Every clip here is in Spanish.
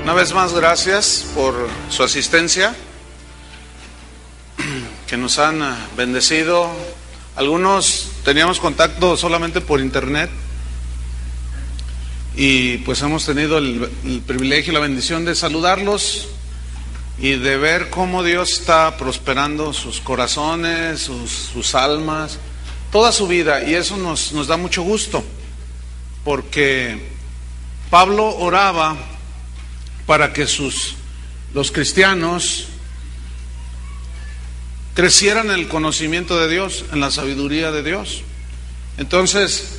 Una vez más, gracias por su asistencia, que nos han bendecido. Algunos teníamos contacto solamente por internet y pues hemos tenido el privilegio y la bendición de saludarlos y de ver cómo Dios está prosperando sus corazones, sus almas, toda su vida, y eso nos da mucho gusto, porque Pablo oraba para que los cristianos crecieran en el conocimiento de Dios, en la sabiduría de Dios. Entonces,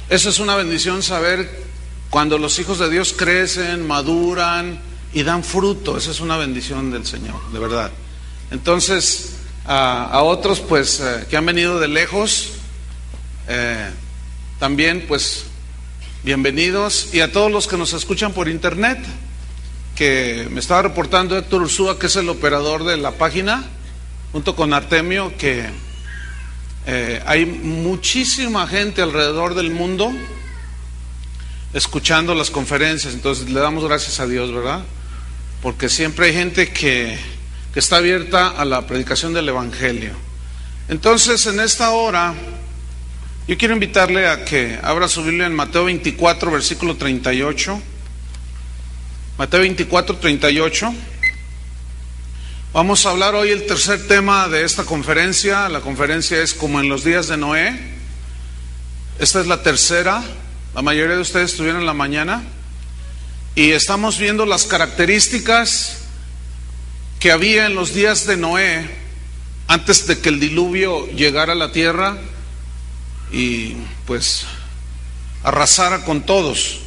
eso es una bendición, saber cuando los hijos de Dios crecen, maduran y dan fruto. Esa es una bendición del Señor, de verdad. Entonces, a otros pues que han venido de lejos, también pues bienvenidos, y a todos los que nos escuchan por internet, que me estaba reportando Héctor Ursúa, que es el operador de la página, junto con Artemio, que hay muchísima gente alrededor del mundo escuchando las conferencias. Entonces le damos gracias a Dios, ¿verdad? Porque siempre hay gente que está abierta a la predicación del Evangelio. Entonces, en esta hora yo quiero invitarle a que abra su Biblia en Mateo 24, versículo 38. Mateo 24, 38. Vamos a hablar hoy el tercer tema de esta conferencia. La conferencia es como en los días de Noé. Esta es la tercera. La mayoría de ustedes estuvieron en la mañana. Y estamos viendo las características que había en los días de Noé, antes de que el diluvio llegara a la tierra y pues arrasara con todos.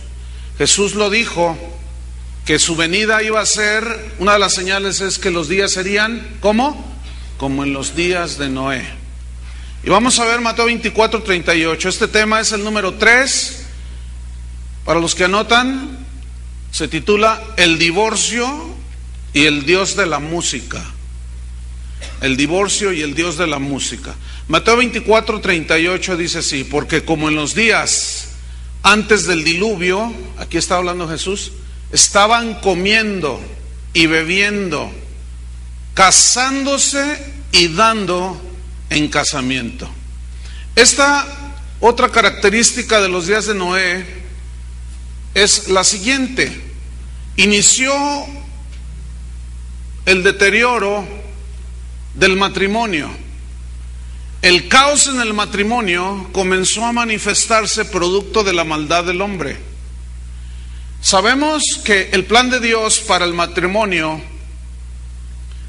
Jesús lo dijo, que su venida iba a ser, una de las señales es que los días serían, ¿cómo? Como en los días de Noé. Y vamos a ver Mateo 24, 38. Este tema es el número 3. Para los que anotan, se titula El divorcio y el Dios de la música. El divorcio y el Dios de la música. Mateo 24, 38 dice así: porque como en los días antes del diluvio, aquí está hablando Jesús, estaban comiendo y bebiendo, casándose y dando en casamiento. Esta otra característica de los días de Noé es la siguiente: inició el deterioro del matrimonio. El caos en el matrimonio comenzó a manifestarse producto de la maldad del hombre. Sabemos que el plan de Dios para el matrimonio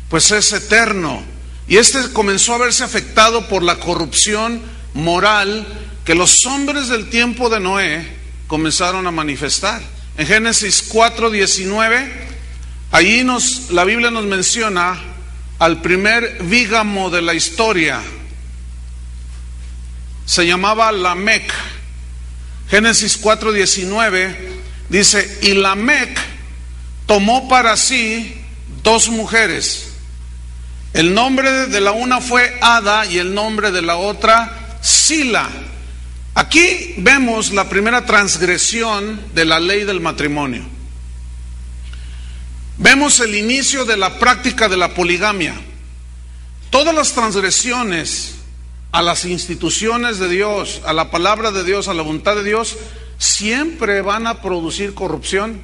pues es eterno, y este comenzó a verse afectado por la corrupción moral que los hombres del tiempo de Noé comenzaron a manifestar. En Génesis 4:19, allí la Biblia nos menciona al primer bígamo de la historia. Se llamaba Lamec. Génesis 4:19 dice: y Lamec tomó para sí 2 mujeres. El nombre de la una fue Ada y el nombre de la otra Sila. Aquí vemos la primera transgresión de la ley del matrimonio. Vemos el inicio de la práctica de la poligamia. Todas las transgresiones a las instituciones de Dios, a la palabra de Dios, a la voluntad de Dios, siempre van a producir corrupción,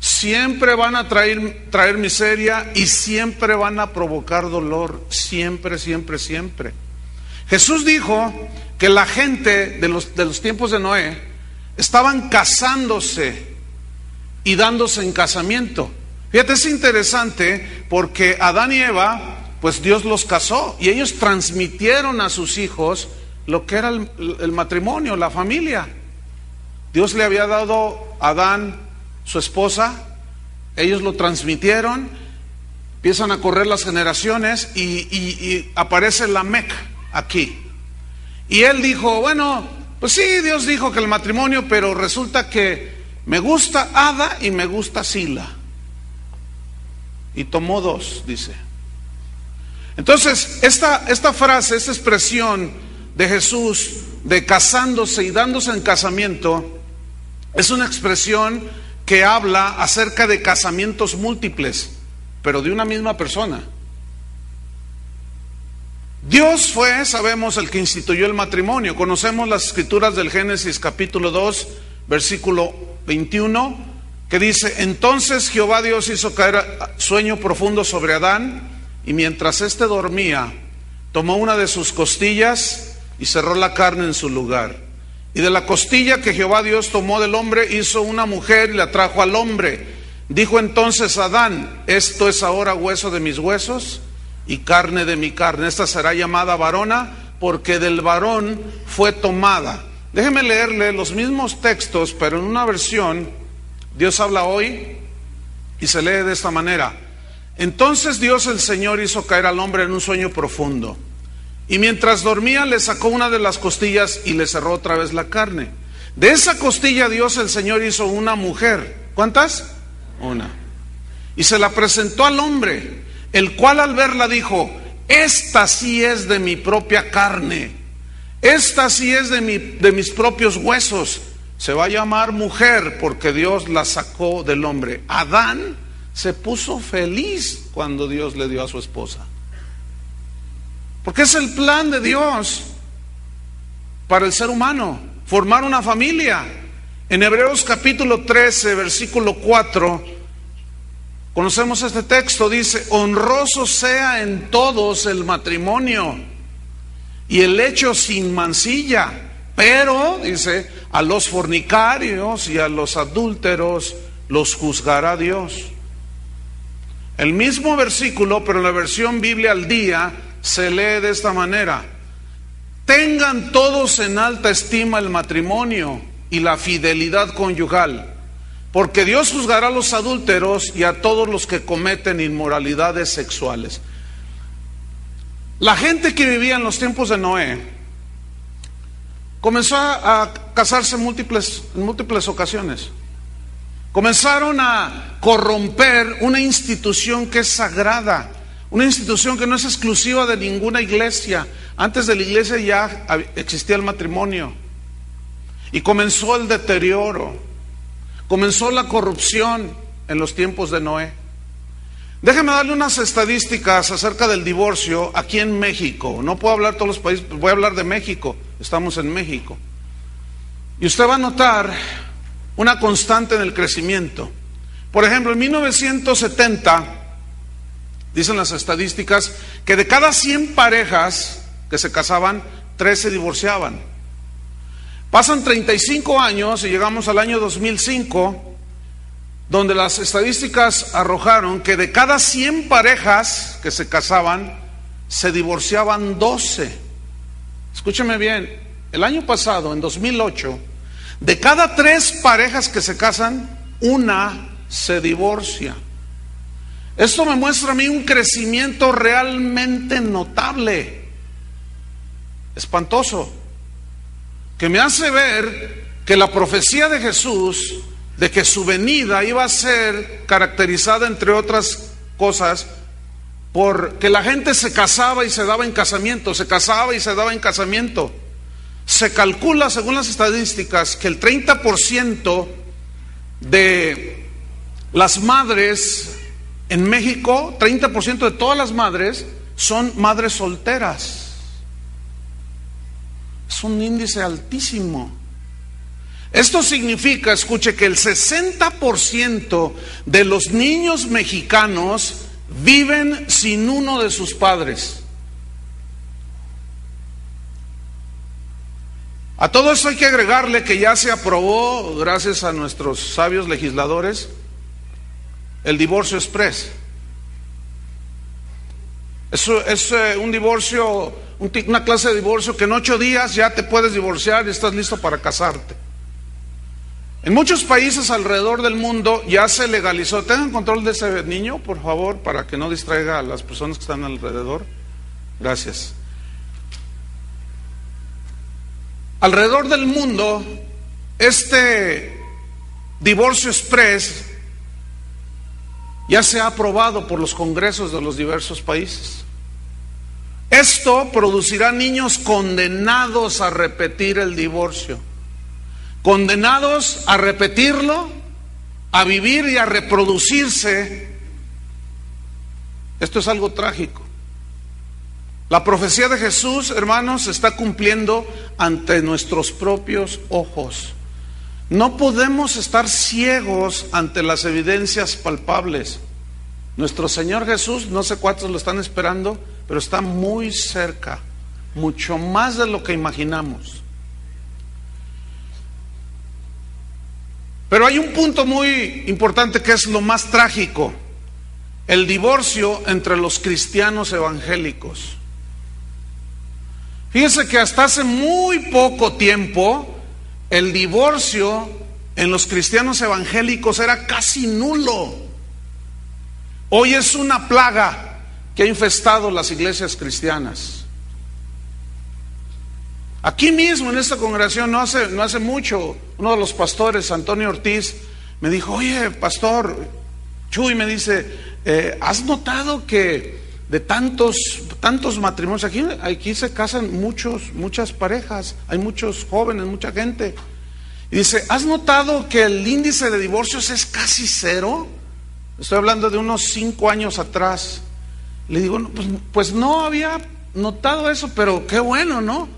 siempre van a traer miseria y siempre van a provocar dolor, siempre, siempre, siempre. Jesús dijo que la gente de los tiempos de Noé estaban casándose y dándose en casamiento. Fíjate, es interesante porque Adán y Eva, pues Dios los casó y ellos transmitieron a sus hijos lo que era el matrimonio, la familia. Dios le había dado a Adán su esposa, ellos lo transmitieron, empiezan a correr las generaciones y aparece Lamec aquí. Y él dijo, bueno, pues sí, Dios dijo que el matrimonio, pero resulta que me gusta Ada y me gusta Sila. Y tomó 2, dice. Entonces, esta frase, esta expresión de Jesús de casándose y dándose en casamiento, es una expresión que habla acerca de casamientos múltiples, pero de una misma persona. Dios fue, sabemos, el que instituyó el matrimonio. Conocemos las escrituras del Génesis capítulo 2, versículo 21, que dice: entonces Jehová Dios hizo caer sueño profundo sobre Adán, y mientras éste dormía, tomó una de sus costillas y cerró la carne en su lugar. Y de la costilla que Jehová Dios tomó del hombre, hizo una mujer y la trajo al hombre. Dijo entonces Adán: esto es ahora hueso de mis huesos y carne de mi carne. Esta será llamada varona, porque del varón fue tomada. Déjeme leerle los mismos textos, pero en una versión. Dios habla hoy y se lee de esta manera: entonces Dios el Señor hizo caer al hombre en un sueño profundo, y mientras dormía le sacó una de las costillas y le cerró otra vez la carne. De esa costilla Dios el Señor hizo una mujer. ¿Cuántas? Una. Y se la presentó al hombre, el cual al verla dijo: esta sí es de mi propia carne, esta sí es de mis propios huesos. Se va a llamar mujer porque Dios la sacó del hombre. Adán se puso feliz cuando Dios le dio a su esposa, porque es el plan de Dios para el ser humano, formar una familia. En Hebreos capítulo 13, versículo 4, conocemos este texto, dice: honroso sea en todos el matrimonio y el lecho sin mancilla, pero, dice, a los fornicarios y a los adúlteros los juzgará Dios. El mismo versículo, pero en la versión Biblia al día, se lee de esta manera: tengan todos en alta estima el matrimonio y la fidelidad conyugal, porque Dios juzgará a los adúlteros y a todos los que cometen inmoralidades sexuales. La gente que vivía en los tiempos de Noé comenzó a casarse en múltiples ocasiones. Comenzaron a corromper una institución que es sagrada, una institución que no es exclusiva de ninguna iglesia. Antes de la iglesia ya existía el matrimonio, y comenzó el deterioro, comenzó la corrupción en los tiempos de Noé. Déjeme darle unas estadísticas acerca del divorcio aquí en México. No puedo hablar de todos los países, voy a hablar de México. Estamos en México. Y usted va a notar una constante en el crecimiento. Por ejemplo, en 1970, dicen las estadísticas, que de cada 100 parejas que se casaban, 3 se divorciaban. Pasan 35 años y llegamos al año 2005, donde las estadísticas arrojaron que de cada 100 parejas que se casaban, se divorciaban 12. Escúcheme bien, el año pasado, en 2008, de cada 3 parejas que se casan, una se divorcia. Esto me muestra a mí un crecimiento realmente notable, espantoso, que me hace ver que la profecía de Jesús de que su venida iba a ser caracterizada, entre otras cosas, porque la gente se casaba y se daba en casamiento, se casaba y se daba en casamiento. Se calcula, según las estadísticas, que el 30% de las madres en México, 30% de todas las madres, son madres solteras. Es un índice altísimo. Esto significa, escuche, que el 60% de los niños mexicanos viven sin uno de sus padres. A todo eso hay que agregarle que ya se aprobó, gracias a nuestros sabios legisladores, el divorcio express. Eso es un divorcio, una clase de divorcio que en 8 días ya te puedes divorciar y estás listo para casarte. En muchos países alrededor del mundo ya se legalizó. Tengan control de ese niño, por favor, para que no distraiga a las personas que están alrededor. Gracias. Alrededor del mundo, este divorcio express ya se ha aprobado por los congresos de los diversos países. Esto producirá niños condenados a repetir el divorcio, condenados a repetirlo a vivir y a reproducirse, esto es algo trágico. La profecía de Jesús, hermanos, se está cumpliendo ante nuestros propios ojos. No podemos estar ciegos ante las evidencias palpables. Nuestro Señor Jesús, no sé cuántos lo están esperando, pero está muy cerca, mucho más de lo que imaginamos. Pero hay un punto muy importante que es lo más trágico: el divorcio entre los cristianos evangélicos. Fíjense que hasta hace muy poco tiempo el divorcio en los cristianos evangélicos era casi nulo. Hoy es una plaga que ha infestado las iglesias cristianas. Aquí mismo en esta congregación no hace mucho, uno de los pastores, Antonio Ortiz, me dijo: oye, pastor Chuy, me dice, ¿has notado que de tantos matrimonios, aquí se casan muchas parejas, hay muchos jóvenes, mucha gente? Y dice: ¿has notado que el índice de divorcios es casi cero? Estoy hablando de unos 5 años atrás. Le digo: no, pues no había notado eso, pero qué bueno, ¿no?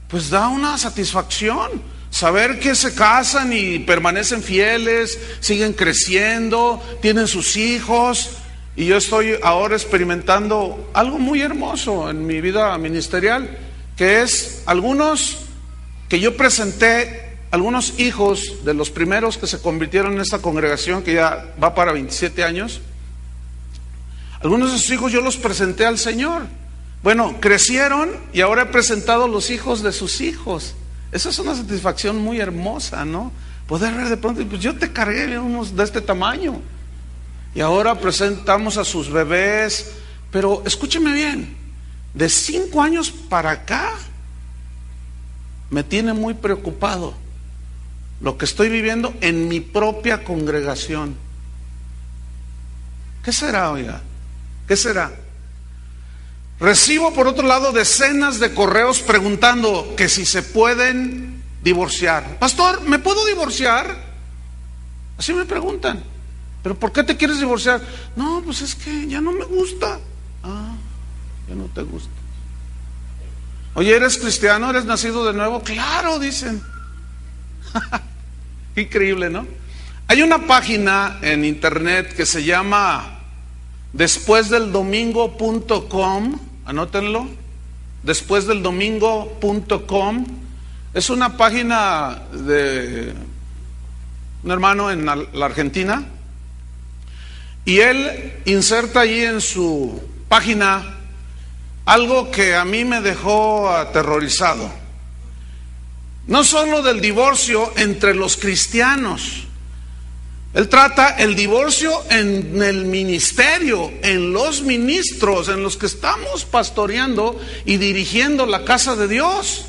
Pues da una satisfacción saber que se casan y permanecen fieles, siguen creciendo, tienen sus hijos. Y yo estoy ahora experimentando algo muy hermoso en mi vida ministerial, que es algunos que yo presenté, algunos hijos de los primeros que se convirtieron en esta congregación, que ya va para 27 años. Algunos de esos hijos yo los presenté al Señor. Bueno, crecieron y ahora he presentado los hijos de sus hijos. Esa es una satisfacción muy hermosa, ¿no? Poder ver de pronto, pues yo te cargué unos de este tamaño. Y ahora presentamos a sus bebés. Pero escúcheme bien, de 5 años para acá me tiene muy preocupado lo que estoy viviendo en mi propia congregación. ¿Qué será, oiga? ¿Qué será? Recibo por otro lado decenas de correos preguntando que si se pueden divorciar. Pastor, ¿me puedo divorciar? Así me preguntan. ¿Pero por qué te quieres divorciar? No, pues es que ya no me gusta. Ah, ya no te gusta. Oye, ¿eres cristiano? ¿Eres nacido de nuevo? Claro, dicen. Increíble, ¿no? Hay una página en internet que se llama despuesdeldomingo.com. Anótenlo. Despuesdeldomingo.com. Es una página de un hermano en la Argentina. Y él inserta allí en su página algo que a mí me dejó aterrorizado. No solo del divorcio entre los cristianos. Él trata el divorcio en el ministerio, en los ministros, en los que estamos pastoreando y dirigiendo la casa de Dios.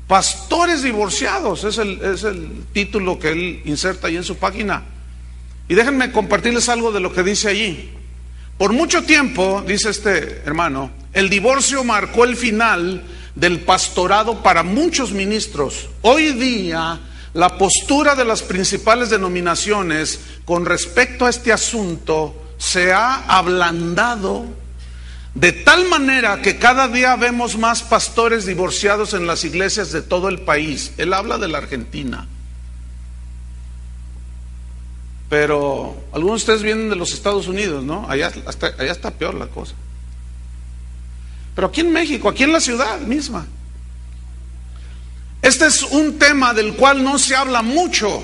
Pastores divorciados, es el título que él inserta ahí en su página. Y déjenme compartirles algo de lo que dice allí. Por mucho tiempo, dice este hermano, el divorcio marcó el final del pastorado para muchos ministros. Hoy día, la postura de las principales denominaciones con respecto a este asunto se ha ablandado de tal manera que cada día vemos más pastores divorciados en las iglesias de todo el país. Él habla de la Argentina. Pero algunos de ustedes vienen de los Estados Unidos, ¿no? Allá está peor la cosa. Pero aquí en México, aquí en la ciudad misma. Este es un tema del cual no se habla mucho,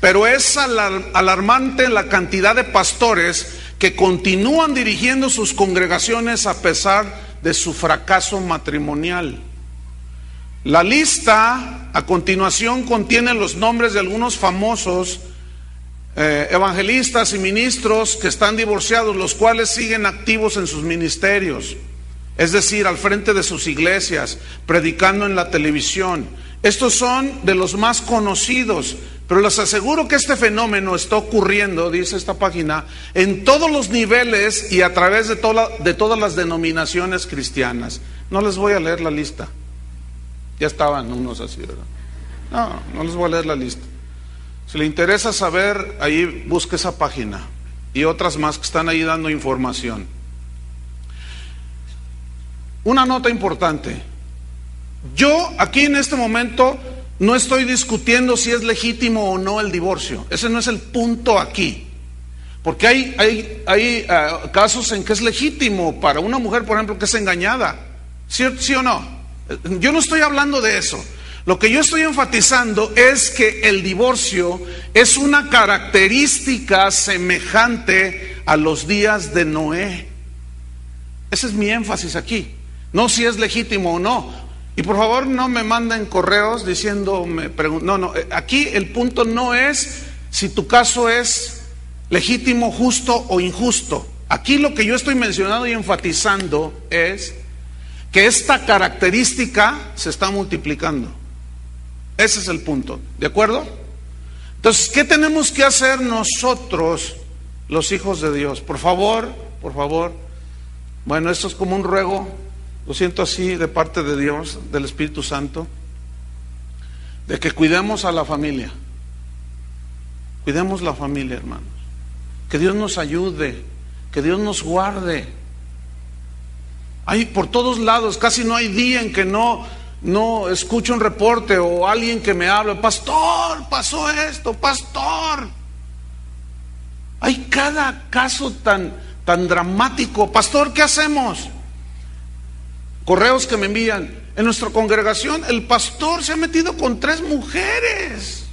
pero es alarmante la cantidad de pastores que continúan dirigiendo sus congregaciones a pesar de su fracaso matrimonial. La lista a continuación contiene los nombres de algunos famosos evangelistas y ministros que están divorciados, los cuales siguen activos en sus ministerios, es decir, al frente de sus iglesias, predicando en la televisión. Estos son de los más conocidos, pero les aseguro que este fenómeno está ocurriendo, dice esta página, en todos los niveles y a través de todas las denominaciones cristianas. No les voy a leer la lista. Ya estaban unos así, ¿verdad? No les voy a leer la lista. Si le interesa saber, ahí busque esa página y otras más que están ahí dando información. Una nota importante. Yo aquí en este momento no estoy discutiendo si es legítimo o no el divorcio. Ese no es el punto aquí. Porque hay casos en que es legítimo para una mujer, por ejemplo, que es engañada. ¿Sí o no? Yo no estoy hablando de eso. Lo que yo estoy enfatizando es que el divorcio es una característica semejante a los días de Noé. Ese es mi énfasis aquí. No si es legítimo o no. Y por favor no me manden correos diciendo, no, aquí el punto no es si tu caso es legítimo, justo o injusto. Aquí lo que yo estoy mencionando y enfatizando es que esta característica se está multiplicando. Ese es el punto, ¿de acuerdo? Entonces, ¿qué tenemos que hacer nosotros, los hijos de Dios? Por favor, bueno, esto es como un ruego, lo siento así, de parte de Dios, del Espíritu Santo, de que cuidemos a la familia. Cuidemos la familia, hermanos. Que Dios nos ayude, que Dios nos guarde. Hay por todos lados, casi no hay día en que no escucho un reporte o alguien que me habla, pastor, pasó esto, pastor. Hay cada caso tan dramático. Pastor, ¿qué hacemos? Correos que me envían. En nuestra congregación el pastor se ha metido con 3 mujeres.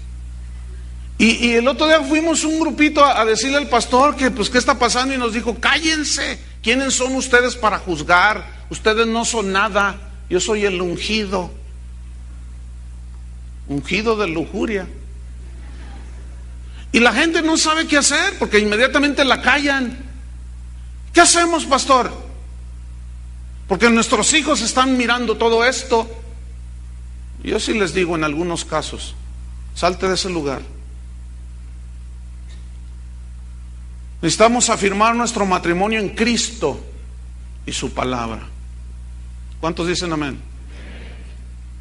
Y el otro día fuimos un grupito a decirle al pastor que pues qué está pasando y nos dijo, cállense, ¿quiénes son ustedes para juzgar? Ustedes no son nada, yo soy el ungido de lujuria. Y la gente no sabe qué hacer porque inmediatamente la callan. ¿Qué hacemos, pastor? Porque nuestros hijos están mirando todo esto. Yo sí les digo en algunos casos, salte de ese lugar. Necesitamos afirmar nuestro matrimonio en Cristo y su palabra. ¿Cuántos dicen amén?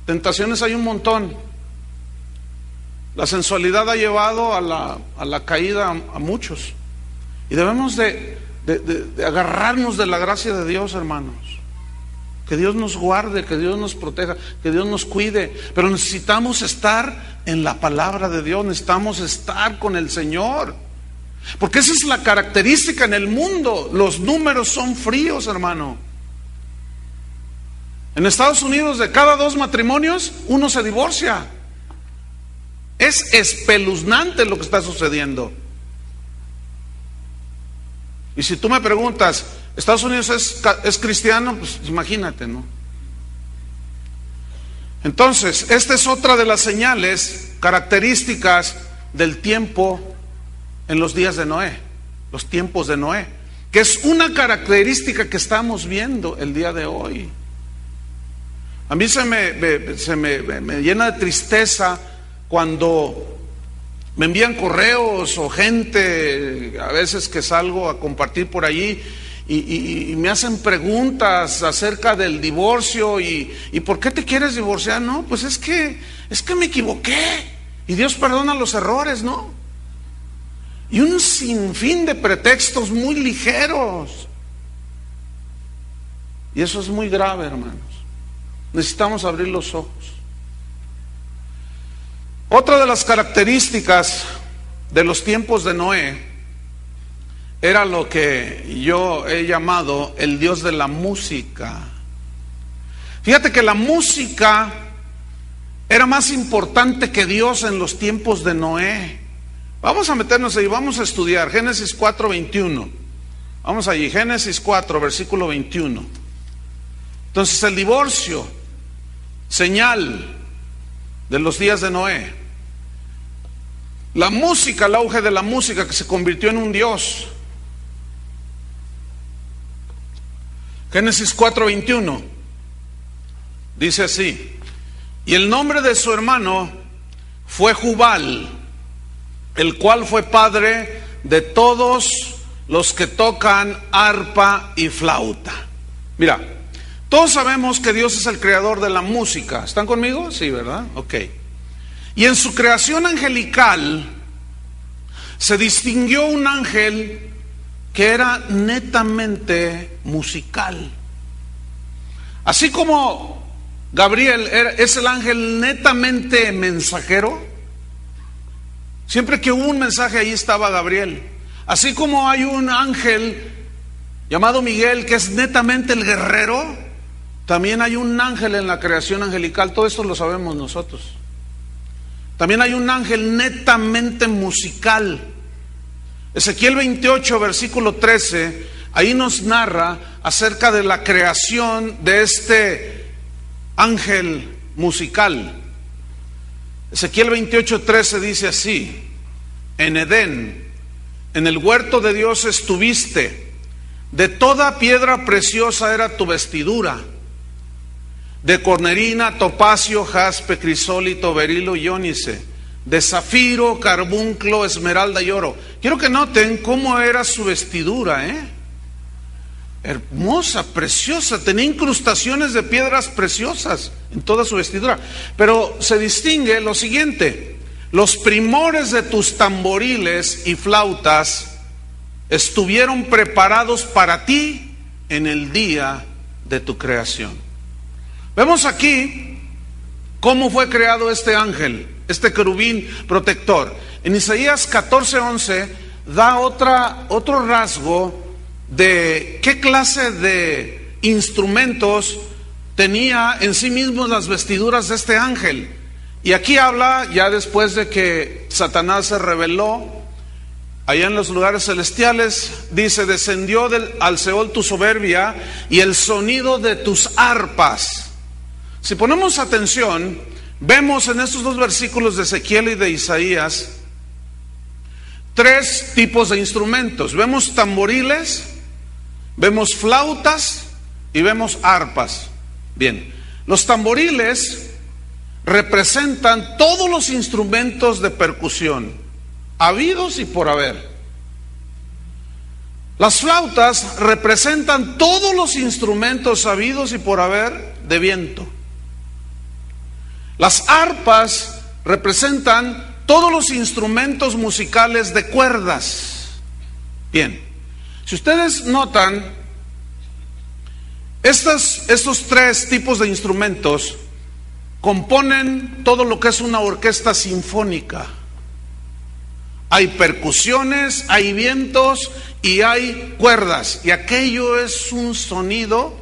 Tentaciones hay un montón. La sensualidad ha llevado a la caída a muchos. Y debemos de agarrarnos de la gracia de Dios, hermanos. Que Dios nos guarde, que Dios nos proteja, que Dios nos cuide. Pero necesitamos estar en la palabra de Dios, necesitamos estar con el Señor. Porque esa es la característica en el mundo. Los números son fríos, hermano. En Estados Unidos, de cada 2 matrimonios, 1 se divorcia. Es espeluznante lo que está sucediendo. Y si tú me preguntas, ¿Estados Unidos es cristiano? Pues imagínate, ¿no? Entonces, esta es otra de las señales, características del tiempo en los días de Noé, los tiempos de Noé, que es una característica que estamos viendo el día de hoy. A mí se me llena de tristeza cuando me envían correos o gente, a veces que salgo a compartir por allí, y me hacen preguntas acerca del divorcio y ¿por qué te quieres divorciar? No, pues es que me equivoqué y Dios perdona los errores, ¿no? Y un sinfín de pretextos muy ligeros. Y eso es muy grave, hermanos. Necesitamos abrir los ojos. Otra de las características de los tiempos de Noé era lo que yo he llamado el Dios de la música. Fíjate que la música era más importante que Dios en los tiempos de Noé. Vamos a meternos ahí, vamos a estudiar Génesis 4:21. Vamos allí, Génesis 4, versículo 21. Entonces el divorcio, señal de los días de Noé. La música, el auge de la música que se convirtió en un dios. Génesis 4:21 dice así: y el nombre de su hermano fue Jubal, el cual fue padre de todos los que tocan arpa y flauta. Mira, todos sabemos que Dios es el creador de la música. ¿Están conmigo? Sí, ¿verdad? Ok. Y en su creación angelical, se distinguió un ángel que era netamente musical. Así como Gabriel es el ángel netamente mensajero, siempre que hubo un mensaje ahí estaba Gabriel. Así como hay un ángel llamado Miguel que es netamente el guerrero, también hay un ángel en la creación angelical. Todo esto lo sabemos nosotros. También hay un ángel netamente musical. Ezequiel 28, versículo 13, ahí nos narra acerca de la creación de este ángel musical. Ezequiel 28, 13 dice así: en Edén, en el huerto de Dios estuviste, de toda piedra preciosa era tu vestidura, de cornerina, topacio, jaspe, crisólito, berilo y ónice, de zafiro, carbunclo, esmeralda y oro. Quiero que noten cómo era su vestidura, hermosa, preciosa, tenía incrustaciones de piedras preciosas en toda su vestidura. Pero se distingue lo siguiente: los primores de tus tamboriles y flautas estuvieron preparados para ti en el día de tu creación. Vemos aquí cómo fue creado este ángel, este querubín protector. En Isaías 14:11 da otro rasgo de qué clase de instrumentos tenía en sí mismos las vestiduras de este ángel. Y aquí habla, ya después de que Satanás se rebeló allá en los lugares celestiales, dice: descendió al Seol tu soberbia y el sonido de tus arpas. Si ponemos atención, vemos en estos dos versículos de Ezequiel y de Isaías tres tipos de instrumentos. Vemos tamboriles, vemos flautas y vemos arpas. Bien, los tamboriles representan todos los instrumentos de percusión habidos y por haber. Las flautas representan todos los instrumentos habidos y por haber de viento. Las arpas representan todos los instrumentos musicales de cuerdas. Bien, si ustedes notan, estos tres tipos de instrumentos componen todo lo que es una orquesta sinfónica. Hay percusiones, hay vientos y hay cuerdas, y aquello es un sonido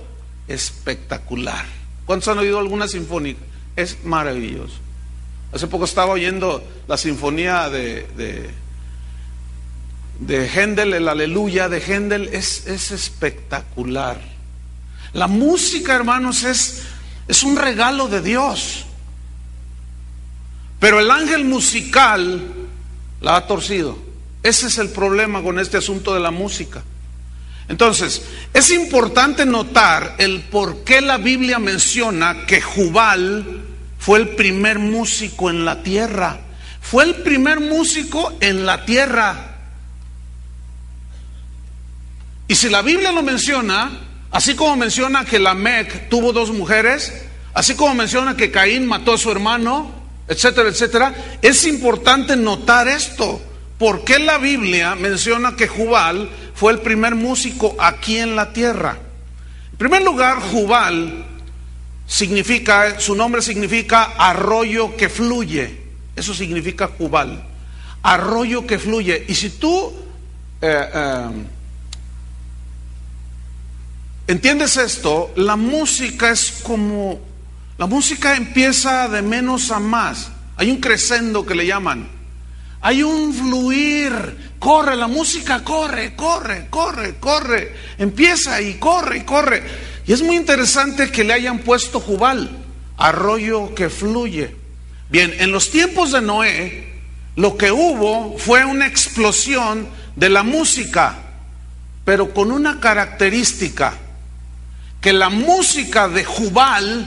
espectacular. ¿Cuántos han oído alguna sinfónica? Es maravilloso. Hace poco estaba oyendo la sinfonía de Händel, el Aleluya de Händel. Es espectacular. La música, hermanos, es un regalo de Dios. Pero el ángel musical la ha torcido. Ese es el problema con este asunto de la música. Entonces, es importante notar el por qué la Biblia menciona que Jubal fue el primer músico en la tierra. Fue el primer músico en la tierra. Y si la Biblia lo menciona, así como menciona que Lamec tuvo dos mujeres, así como menciona que Caín mató a su hermano, etcétera, etcétera, es importante notar esto. ¿Por qué la Biblia menciona que Jubal fue el primer músico aquí en la tierra? En primer lugar, Jubal su nombre significa arroyo que fluye. Eso significa Jubal, arroyo que fluye. Y si tú entiendes esto, la música empieza de menos a más. Hay un crescendo que le llaman. Hay un fluir, corre, la música corre, empieza y corre. Y es muy interesante que le hayan puesto Jubal, arroyo que fluye. Bien, en los tiempos de Noé, lo que hubo fue una explosión de la música, pero con una característica, que la música de Jubal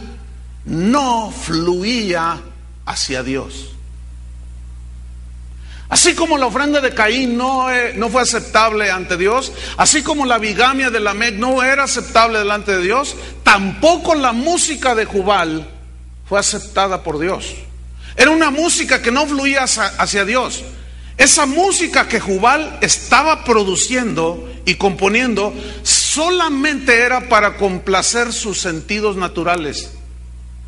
no fluía hacia Dios. Así como la ofrenda de Caín no fue aceptable ante Dios, así como la bigamia de Lamec no era aceptable delante de Dios, tampoco la música de Jubal fue aceptada por Dios. Era una música que no fluía hacia Dios. Esa música que Jubal estaba produciendo y componiendo solamente era para complacer sus sentidos naturales,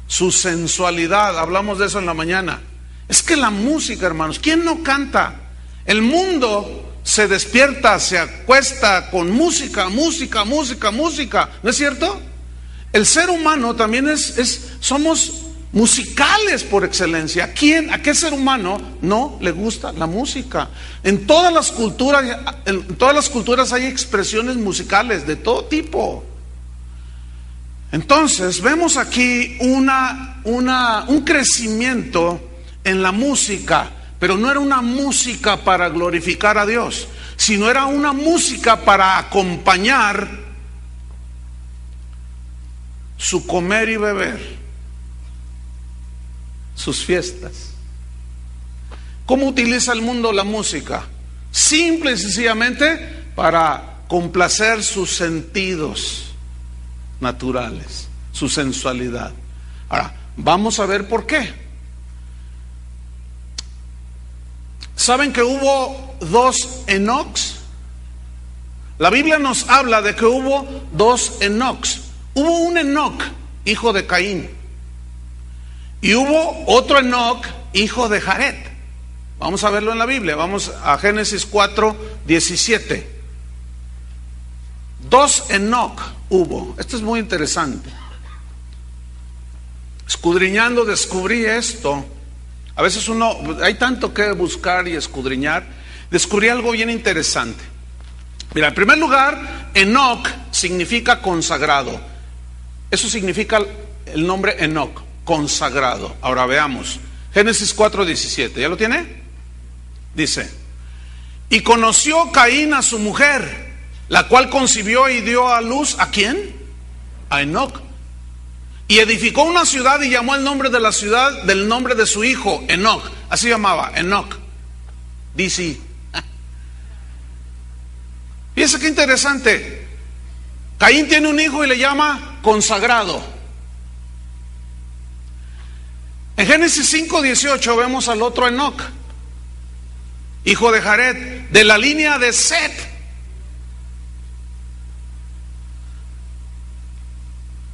su sensualidad. Hablamos de eso en la mañana. Es que la música, hermanos, ¿quién no canta? El mundo se despierta, se acuesta con música, música, música, música. ¿No es cierto? El ser humano también somos musicales por excelencia. ¿A qué ser humano no le gusta la música? En todas las culturas hay expresiones musicales de todo tipo. Entonces vemos aquí un crecimiento en la música, pero no era una música para glorificar a Dios, sino era una música para acompañar su comer y beber, sus fiestas. ¿Cómo utiliza el mundo la música? Simple y sencillamente para complacer sus sentidos naturales, su sensualidad. Ahora, vamos a ver por qué. ¿Saben que hubo dos Enocs? La Biblia nos habla de que hubo dos Enocs. Hubo un Enoc, hijo de Caín, y hubo otro Enoc, hijo de Jared. Vamos a verlo en la Biblia. Vamos a Génesis 4:17. Dos Enoc hubo. Esto es muy interesante. Escudriñando descubrí esto. A veces hay tanto que buscar y escudriñar. Descubrí algo bien interesante. Mira, en primer lugar, Enoc significa consagrado. Eso significa el nombre Enoc, consagrado. Ahora veamos. Génesis 4:17. ¿Ya lo tiene? Dice: y conoció Caín a su mujer, la cual concibió y dio a luz, ¿a quién? A Enoc. Y edificó una ciudad y llamó el nombre de la ciudad del nombre de su hijo, Enoc. Así llamaba, Enoc. Dice. Fíjense qué interesante. Caín tiene un hijo y le llama consagrado. En Génesis 5:18 vemos al otro Enoc, hijo de Jared, de la línea de Set.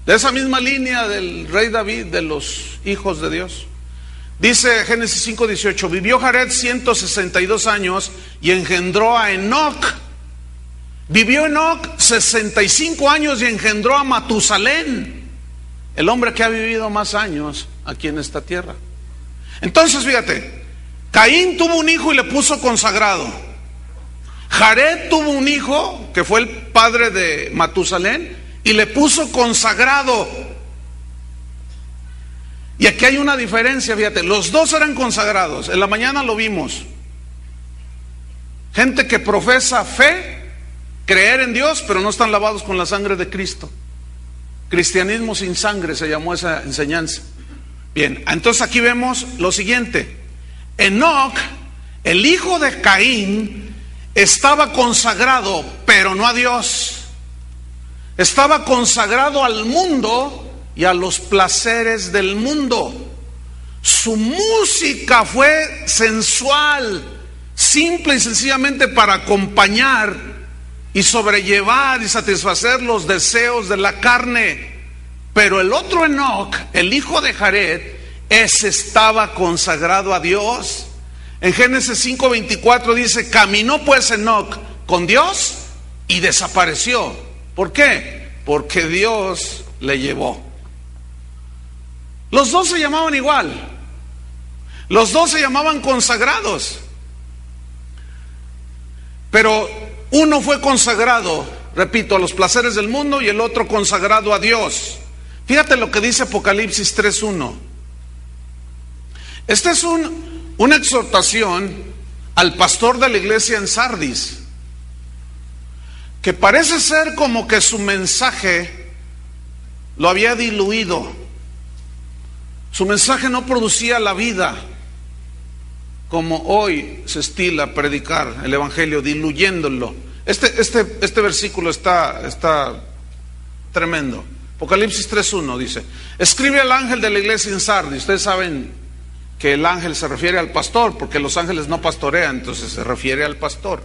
De esa misma línea del rey David, de los hijos de Dios. Dice Génesis 5:18, vivió Jared 162 años y engendró a Enoc. Vivió Enoc 65 años y engendró a Matusalén, el hombre que ha vivido más años aquí en esta tierra. Entonces fíjate, Caín tuvo un hijo y le puso consagrado. Jared tuvo un hijo que fue el padre de Matusalén y le puso consagrado. Y aquí hay una diferencia, fíjate, los dos eran consagrados. En la mañana lo vimos. Gente que profesa fe, creer en Dios, pero no están lavados con la sangre de Cristo. Cristianismo sin sangre se llamó esa enseñanza. Bien, entonces aquí vemos lo siguiente. Enoc, el hijo de Caín, estaba consagrado, pero no a Dios. Estaba consagrado al mundo y a los placeres del mundo. Su música fue sensual, simple y sencillamente para acompañar y sobrellevar y satisfacer los deseos de la carne. Pero el otro Enoc, el hijo de Jared, ese estaba consagrado a Dios. En Génesis 5:24 dice: caminó pues Enoc con Dios y desapareció. ¿Por qué? Porque Dios le llevó. Los dos se llamaban igual. Los dos se llamaban consagrados. Pero uno fue consagrado, repito, a los placeres del mundo y el otro consagrado a Dios. Fíjate lo que dice Apocalipsis 3:1. Esta es una exhortación al pastor de la iglesia en Sardis, que parece ser como que su mensaje lo había diluido. Su mensaje no producía la vida como hoy se estila predicar el evangelio, diluyéndolo. Este versículo está tremendo. Apocalipsis 3:1 dice: escribe al ángel de la iglesia en Sardis. Ustedes saben que el ángel se refiere al pastor, porque los ángeles no pastorean, entonces se refiere al pastor.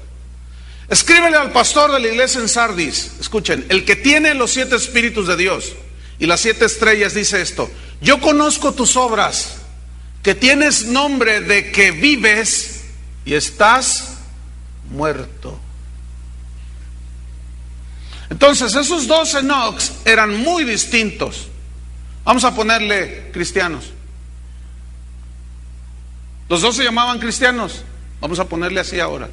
Escríbele al pastor de la iglesia en Sardis, escuchen, el que tiene los 7 espíritus de Dios y las 7 estrellas, dice esto: yo conozco tus obras, que tienes nombre de que vives y estás muerto. Entonces esos 2 Enocs eran muy distintos. Vamos a ponerle cristianos. Los 2 se llamaban cristianos. Vamos a ponerle así ahora.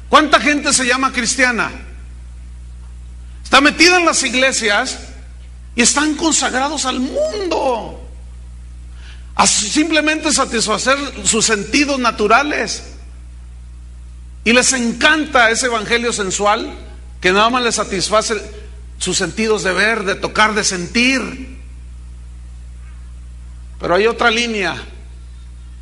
¿Cuánta gente se llama cristiana? Está metida en las iglesias y están consagrados al mundo, a simplemente satisfacer sus sentidos naturales, y les encanta ese evangelio sensual que nada más les satisface sus sentidos de ver, de tocar, de sentir. Pero hay otra línea,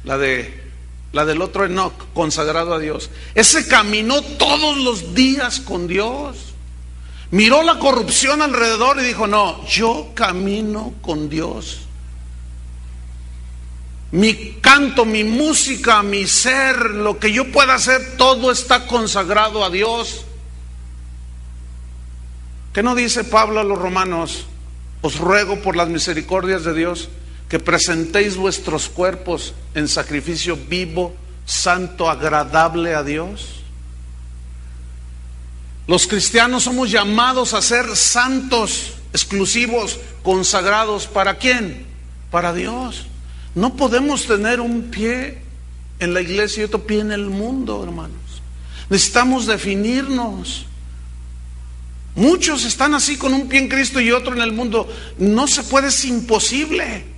la del otro Enoc, consagrado a Dios. Ese caminó todos los días con Dios, miró la corrupción alrededor y dijo: no, yo camino con Dios. Mi canto, mi música, mi ser, lo que yo pueda hacer, todo está consagrado a Dios. ¿Qué no dice Pablo a los romanos? Os ruego por las misericordias de Dios que presentéis vuestros cuerpos en sacrificio vivo, santo, agradable a Dios. Los cristianos somos llamados a ser santos, exclusivos, consagrados. ¿Para quién? Para Dios. No podemos tener un pie en la iglesia y otro pie en el mundo, hermanos. Necesitamos definirnos. Muchos están así, con un pie en Cristo y otro en el mundo. No se puede, es imposible.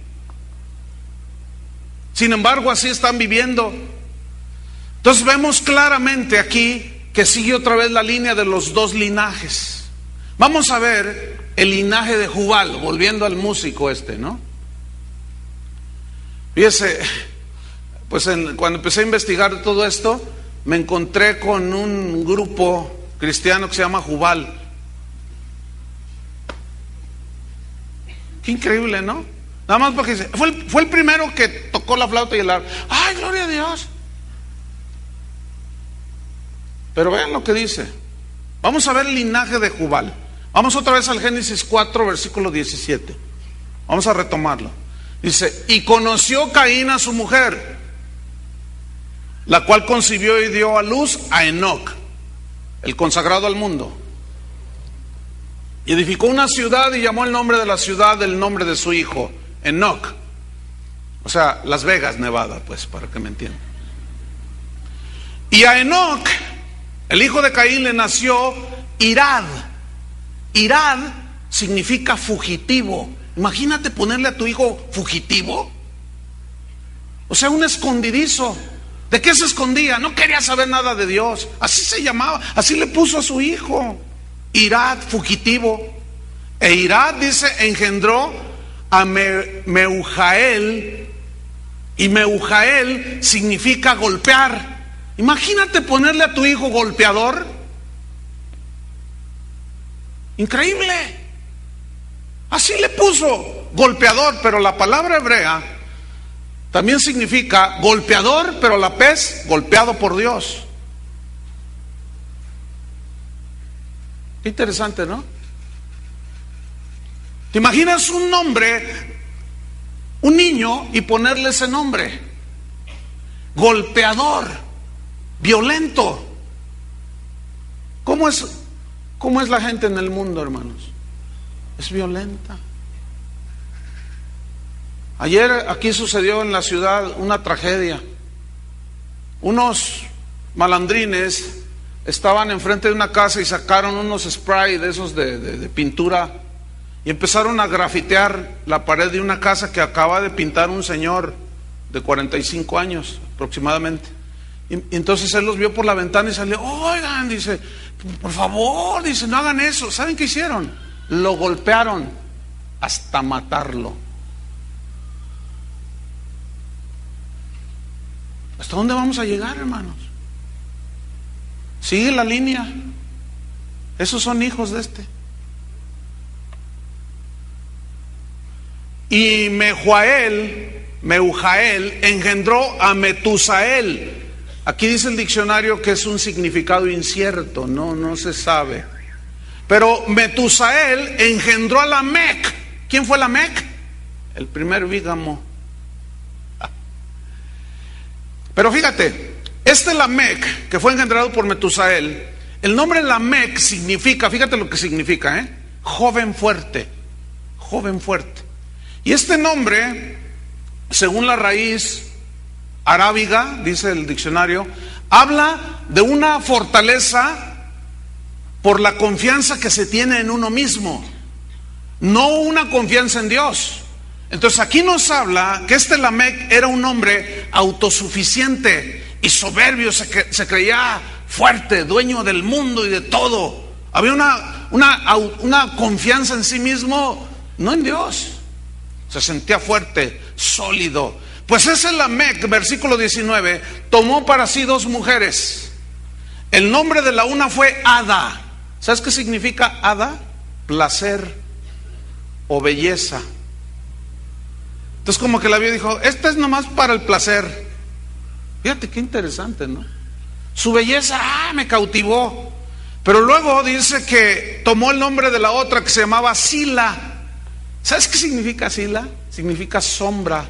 Sin embargo, así están viviendo. Entonces vemos claramente aquí que sigue otra vez la línea de los 2 linajes. Vamos a ver el linaje de Jubal, volviendo al músico ¿no? Fíjese, pues cuando empecé a investigar todo esto, me encontré con un grupo cristiano que se llama Jubal. Qué increíble, ¿no? Nada más porque fue el primero que tocó la flauta y el arpa. ¡Ay, gloria a Dios! Pero vean lo que dice. Vamos a ver el linaje de Jubal. Vamos otra vez al Génesis 4, versículo 17. Vamos a retomarlo. Dice: y conoció Caín a su mujer, la cual concibió y dio a luz a Enoc, el consagrado al mundo. Y edificó una ciudad y llamó el nombre de la ciudad del nombre de su hijo, Enoc. O sea, Las Vegas, Nevada, pues, para que me entiendan. Y a Enoc, el hijo de Caín, le nació Irad. Irad significa fugitivo. Imagínate ponerle a tu hijo fugitivo. O sea, un escondidizo. ¿De qué se escondía? No quería saber nada de Dios. Así se llamaba, así le puso a su hijo. Irad, fugitivo. E Irad, dice, engendró a Meujael. Y Meujael significa golpear. Imagínate ponerle a tu hijo golpeador. Increíble. Así le puso, golpeador, pero la palabra hebrea también significa golpeador, pero a la vez golpeado por Dios. Qué interesante, ¿no? ¿Te imaginas un nombre, un niño, y ponerle ese nombre? Golpeador, violento. ¿Cómo es la gente en el mundo, hermanos? Es violenta. Ayer aquí sucedió en la ciudad una tragedia. Unos malandrines estaban enfrente de una casa y sacaron unos spray de esos de pintura y empezaron a grafitear la pared de una casa que acaba de pintar un señor de 45 años aproximadamente. Y entonces él los vio por la ventana y salió: oigan, dice, por favor, dice, no hagan eso. ¿Saben qué hicieron? Lo golpearon hasta matarlo. ¿Hasta dónde vamos a llegar, hermanos? Sigue la línea. Esos son hijos de este. Y Mehujael Meujael, engendró a Metusael. Aquí dice el diccionario que es un significado incierto, no se sabe. Pero Metusael engendró a Lamec. ¿Quién fue Lamec? El primer bígamo. Pero fíjate, este Lamec, que fue engendrado por Metusael, el nombre Lamec significa, fíjate lo que significa, joven fuerte, joven fuerte. Y este nombre, según la raíz arábiga, dice el diccionario, habla de una fortaleza por la confianza que se tiene en uno mismo, no una confianza en Dios. Entonces aquí nos habla que este Lamec era un hombre autosuficiente y soberbio, se creía fuerte, dueño del mundo y de todo. Había una confianza en sí mismo, no en Dios. Se sentía fuerte, sólido. Pues ese Lamec, versículo 19, tomó para sí 2 mujeres. El nombre de la una fue Ada. ¿Sabes qué significa Ada? Placer o belleza. Entonces como que la vio y dijo, esta es nomás para el placer. Fíjate qué interesante, ¿no? Su belleza, me cautivó. Pero luego dice que tomó el nombre de la otra que se llamaba Sila. ¿Sabes qué significa Sila? Significa sombra,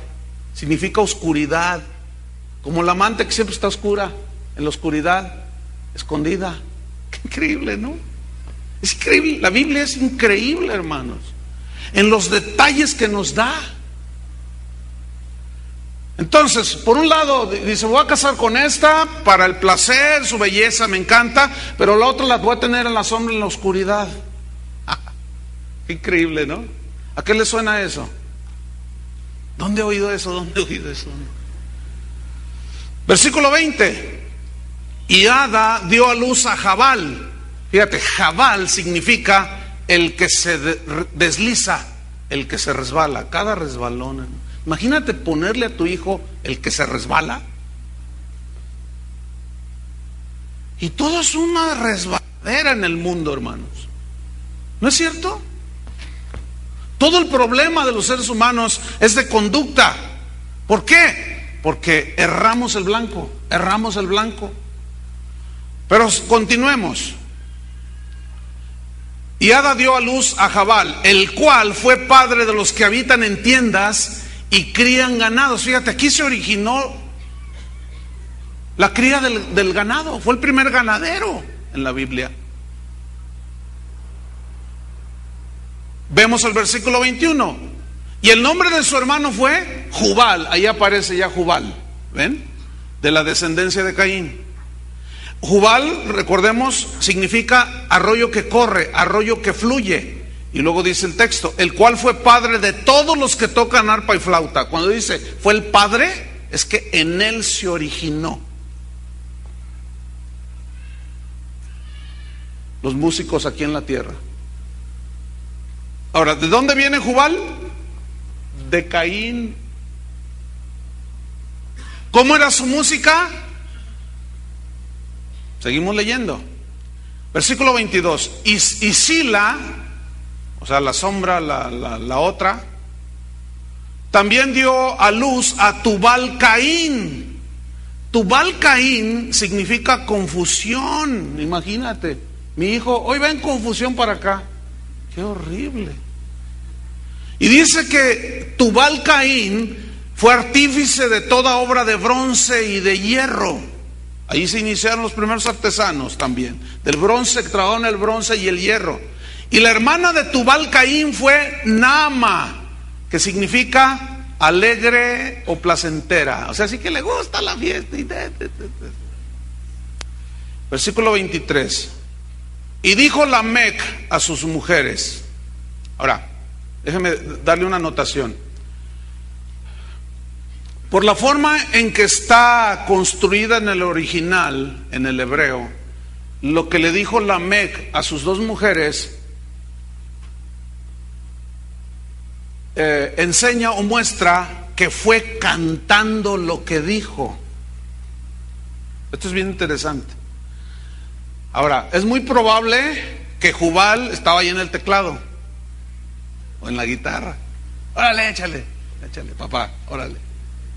significa oscuridad. Como la amante que siempre está oscura, en la oscuridad, escondida. Qué increíble, ¿no? Es increíble, la Biblia es increíble, hermanos, en los detalles que nos da. Entonces, por un lado, dice, voy a casar con esta para el placer, su belleza me encanta, pero la otra la voy a tener en la sombra, en la oscuridad. Qué increíble, ¿no? ¿A qué le suena eso? ¿Dónde he oído eso? ¿Dónde he oído eso? Versículo 20. Y Ada dio a luz a Jabal. Fíjate, Jabal significa el que se desliza, el que se resbala, cada resbalón. Imagínate ponerle a tu hijo el que se resbala. Y todo es una resbaladera en el mundo, hermanos. ¿No es cierto? Todo el problema de los seres humanos es de conducta. ¿Por qué? Porque erramos el blanco, erramos el blanco. Pero continuemos. Y Ada dio a luz a Jabal, el cual fue padre de los que habitan en tiendas y crían ganados. Fíjate, aquí se originó la cría del ganado. Fue el primer ganadero en la Biblia. Vemos el versículo 21. Y el nombre de su hermano fue Jubal. Ahí aparece ya Jubal, ¿ven? De la descendencia de Caín. Jubal, recordemos, significa arroyo que corre, arroyo que fluye. Y luego dice el texto, el cual fue padre de todos los que tocan arpa y flauta. Cuando dice fue el padre, es que en él se originó. Los músicos aquí en la tierra. Ahora, ¿de dónde viene Jubal? De Caín. ¿Cómo era su música? Seguimos leyendo. Versículo 22. Y Sila, o sea, la sombra, la otra, también dio a luz a Tubal Caín. Tubal Caín significa confusión. Imagínate, mi hijo hoy va en confusión para acá. Qué horrible. Y dice que Tubal Caín fue artífice de toda obra de bronce y de hierro. Ahí se iniciaron los primeros artesanos también, del bronce, que trabajaron el bronce y el hierro. Y la hermana de Tubal Caín fue Naama, que significa alegre o placentera. O sea, sí que le gusta la fiesta. Versículo 23. Y dijo Lamec a sus mujeres. Ahora, déjeme darle una anotación. Por la forma en que está construida en el original, en el hebreo, lo que le dijo Lamec a sus 2 mujeres enseña o muestra que fue cantando lo que dijo. Esto es bien interesante. Ahora, es muy probable que Jubal estaba ahí en el teclado o en la guitarra. Órale, échale, papá, órale.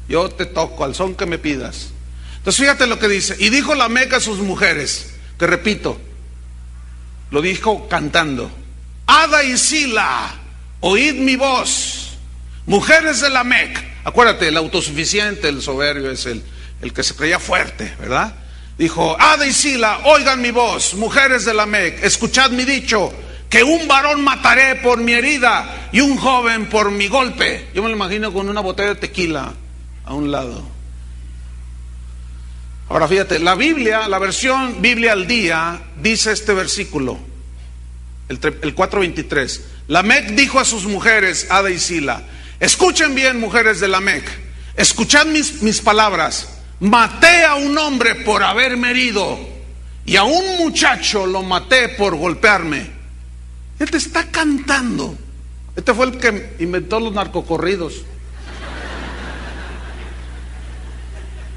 yo te toco al son que me pidas. Entonces fíjate lo que dice. Y dijo Lamec a sus mujeres, que repito, lo dijo cantando: Ada y Sila, oíd mi voz, mujeres de Lamec. Acuérdate, el autosuficiente, el soberbio es el que se creía fuerte, ¿verdad? Dijo: Ada y Sila, oigan mi voz, mujeres de Lamec, escuchad mi dicho, que un varón mataré por mi herida y un joven por mi golpe. Yo me lo imagino con una botella de tequila a un lado. Ahora fíjate, la Biblia, la versión Biblia al día, dice este versículo, el 4:23. Lamec dijo a sus mujeres, Ada y Sila: escuchen bien, mujeres de Lamec, escuchad mis palabras. Maté a un hombre por haberme herido, y a un muchacho lo maté por golpearme. Él te está cantando. Este fue el que inventó los narcocorridos.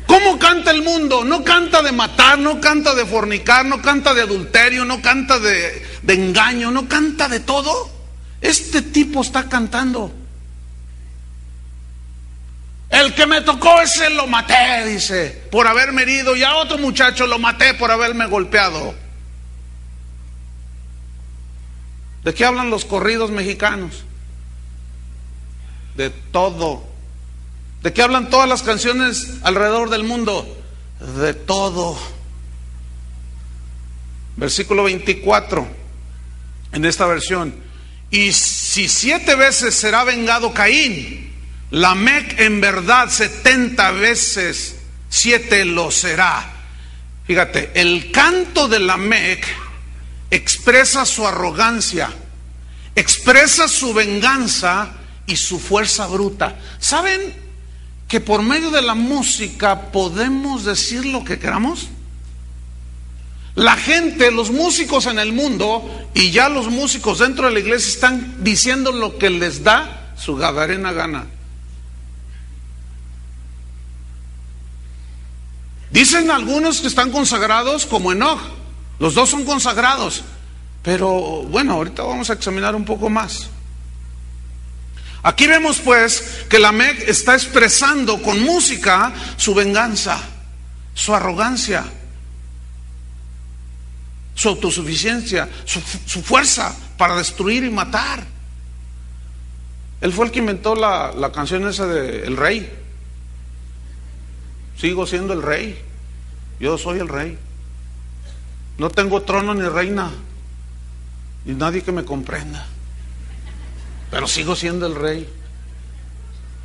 ¿Cómo canta el mundo? No canta de matar, no canta de fornicar, no canta de adulterio, no canta de engaño, no canta de todo. Este tipo está cantando. El que me tocó ese lo maté, dice, por haberme herido, y a otro muchacho lo maté por haberme golpeado. ¿De qué hablan los corridos mexicanos? De todo. ¿De qué hablan todas las canciones alrededor del mundo? De todo. Versículo 24, en esta versión: y si 7 veces será vengado Caín, Lamec en verdad 70 veces 7 lo será. Fíjate, el canto de Lamec expresa su arrogancia, expresa su venganza y su fuerza bruta. ¿Saben que por medio de la música podemos decir lo que queramos? La gente, los músicos en el mundo, y ya los músicos dentro de la iglesia, están diciendo lo que les da su gadarena gana. Dicen algunos que están consagrados, como Enoch. Los dos son consagrados. Pero bueno, ahorita vamos a examinar un poco más. Aquí vemos pues que Lamec está expresando con música su venganza, su arrogancia, su autosuficiencia, su fuerza para destruir y matar. Él fue el que inventó la canción esa de El Rey. Sigo siendo el rey, yo soy el rey. No tengo trono ni reina, ni nadie que me comprenda, pero sigo siendo el rey.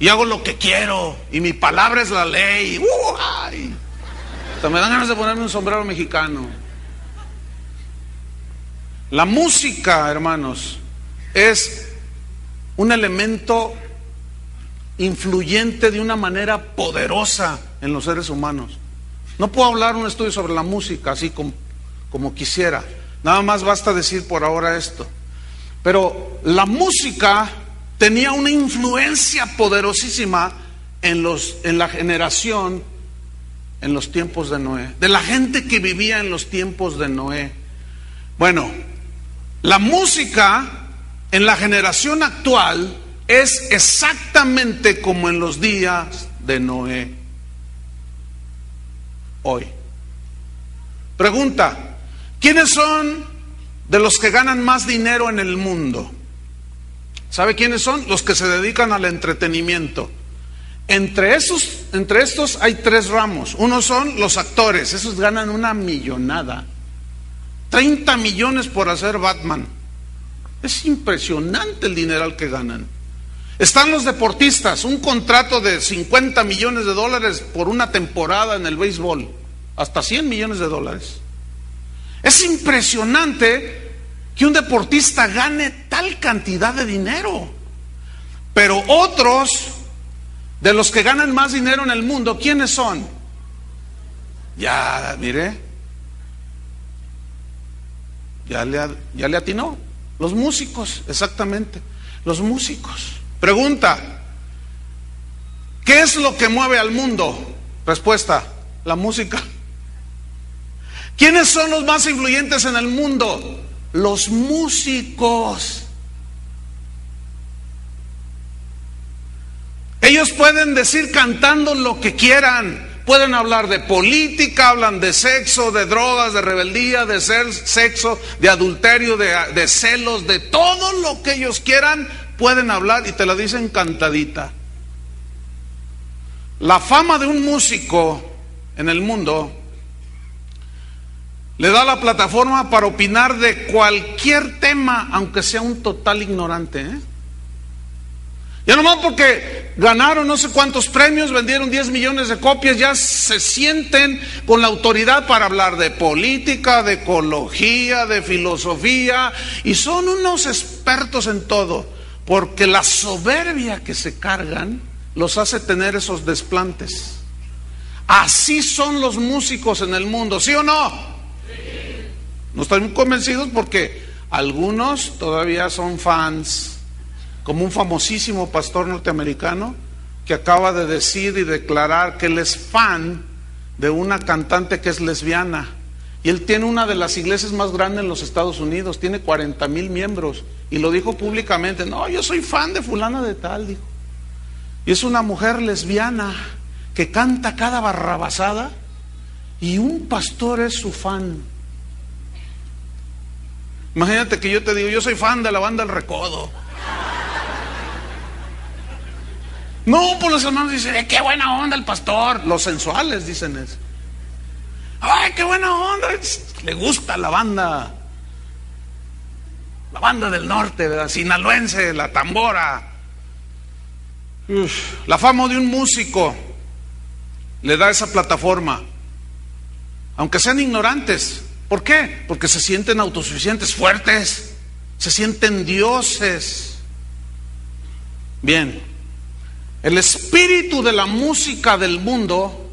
Y hago lo que quiero, y mi palabra es la ley. ¡Ay! Hasta me dan ganas de ponerme un sombrero mexicano. La música, hermanos, es un elemento influyente de una manera poderosa en los seres humanos. No puedo hablar un estudio sobre la música así como quisiera. Nada más basta decir por ahora esto. Pero la música tenía una influencia poderosísima en la generación, en los tiempos de Noé, de la gente que vivía en los tiempos de Noé. Bueno, la música en la generación actual es exactamente como en los días de Noé. Hoy. Pregunta: ¿quiénes son de los que ganan más dinero en el mundo? ¿Sabe quiénes son? Los que se dedican al entretenimiento. Entre estos hay 3 ramos. Uno son los actores, esos ganan una millonada. 30 millones por hacer Batman. Es impresionante el dineral que ganan. Están los deportistas, un contrato de $50 millones por una temporada en el béisbol, hasta $100 millones. Es impresionante que un deportista gane tal cantidad de dinero. Pero otros de los que ganan más dinero en el mundo, ¿quiénes son? Ya, mire, ya le atinó. Los músicos, exactamente, los músicos. Pregunta: ¿qué es lo que mueve al mundo? Respuesta: la música. ¿Quiénes son los más influyentes en el mundo? Los músicos. Ellos pueden decir cantando lo que quieran. Pueden hablar de política, hablan de sexo, de drogas, de rebeldía, de sexo, de adulterio, de celos, de todo lo que ellos quieran, pueden hablar y te la dicen cantadita. La fama de un músico en el mundo le da la plataforma para opinar de cualquier tema, aunque sea un total ignorante, Ya nomás porque ganaron no sé cuántos premios, vendieron 10 millones de copias, ya se sienten con la autoridad para hablar de política, de ecología, de filosofía, y son unos expertos en todo, porque la soberbia que se cargan los hace tener esos desplantes. Así son los músicos en el mundo, ¿sí o no? Sí. No están muy convencidos porque algunos todavía son fans, como un famosísimo pastor norteamericano que acaba de decir y declarar que él es fan de una cantante que es lesbiana. Y él tiene una de las iglesias más grandes en los Estados Unidos, tiene 40,000 miembros. Y lo dijo públicamente: no, yo soy fan de fulana de tal, dijo. Y es una mujer lesbiana que canta cada barrabasada y un pastor es su fan. Imagínate que yo te digo: yo soy fan de la banda El Recodo. No, pues los hermanos dicen: qué buena onda el pastor. Los sensuales dicen eso. Ay, qué buena onda. Le gusta la banda del norte, ¿verdad? Sinaloense, la tambora. La fama de un músico le da esa plataforma, aunque sean ignorantes. ¿Por qué? Porque se sienten autosuficientes, fuertes, se sienten dioses. Bien. El espíritu de la música del mundo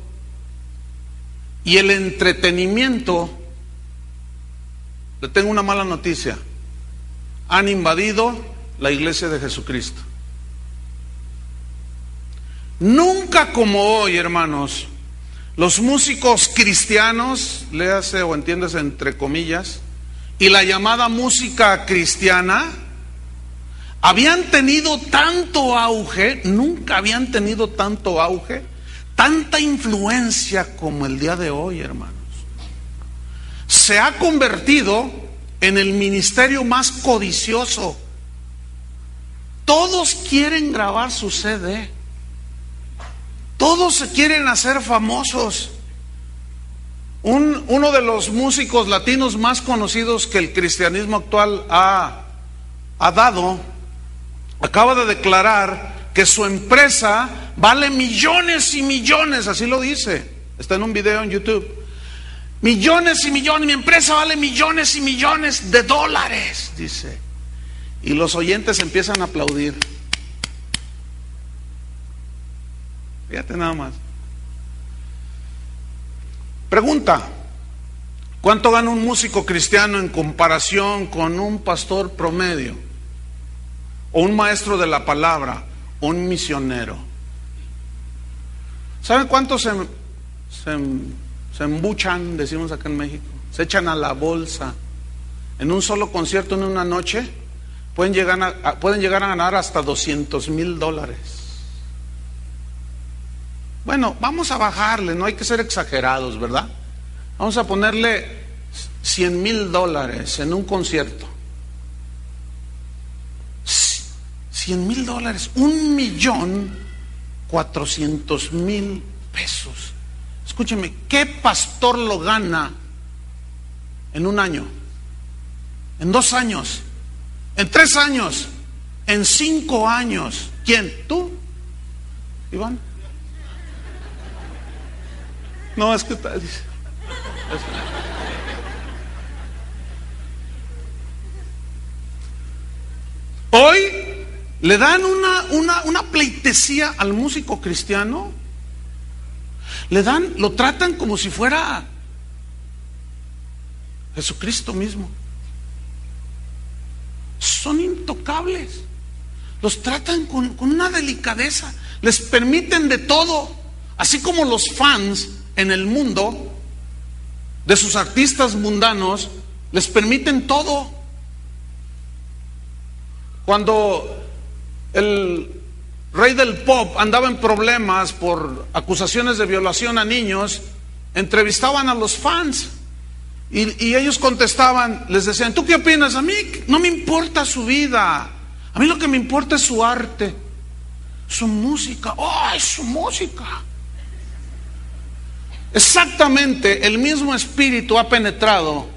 y el entretenimiento, le tengo una mala noticia: han invadido la iglesia de Jesucristo. Nunca como hoy, hermanos, los músicos cristianos, léase o entiéndase entre comillas, y la llamada música cristiana habían tenido tanto auge, nunca habían tenido tanto auge, tanta influencia como el día de hoy, hermanos. Se ha convertido en el ministerio más codicioso. Todos quieren grabar su CD. Todos se quieren hacer famosos. Uno de los músicos latinos más conocidos que el cristianismo actual ha dado, acaba de declarar que su empresa vale millones y millones, así lo dice, está en un video en YouTube. Millones y millones, mi empresa vale millones y millones de dólares, dice. Y los oyentes empiezan a aplaudir. Fíjate nada más. Pregunta: ¿cuánto gana un músico cristiano en comparación con un pastor promedio? O un maestro de la palabra, o un misionero. ¿Saben cuántos se embuchan, decimos acá en México? Se echan a la bolsa. En un solo concierto, en una noche, pueden llegar a ganar hasta $200,000. Bueno, vamos a bajarle, no hay que ser exagerados, ¿verdad? Vamos a ponerle $100,000 en un concierto. $100,000, $1,400,000. Escúcheme, ¿qué pastor lo gana en un año? ¿En 2 años? ¿En 3 años? ¿En 5 años? ¿Quién? ¿Tú? ¿Iván? No, es que tal. Hoy le dan una pleitesía al músico cristiano. Lo tratan como si fuera Jesucristo mismo. Son intocables. Los tratan con una delicadeza. Les permiten de todo. Así como los fans en el mundo de sus artistas mundanos les permiten todo. Cuando el rey del pop, andaba en problemas por acusaciones de violación a niños, entrevistaban a los fans y ellos contestaban, les decían: ¿tú qué opinas? A mí no me importa su vida, a mí lo que me importa es su arte, su música. ¡Oh, es su música! Exactamente el mismo espíritu ha penetrado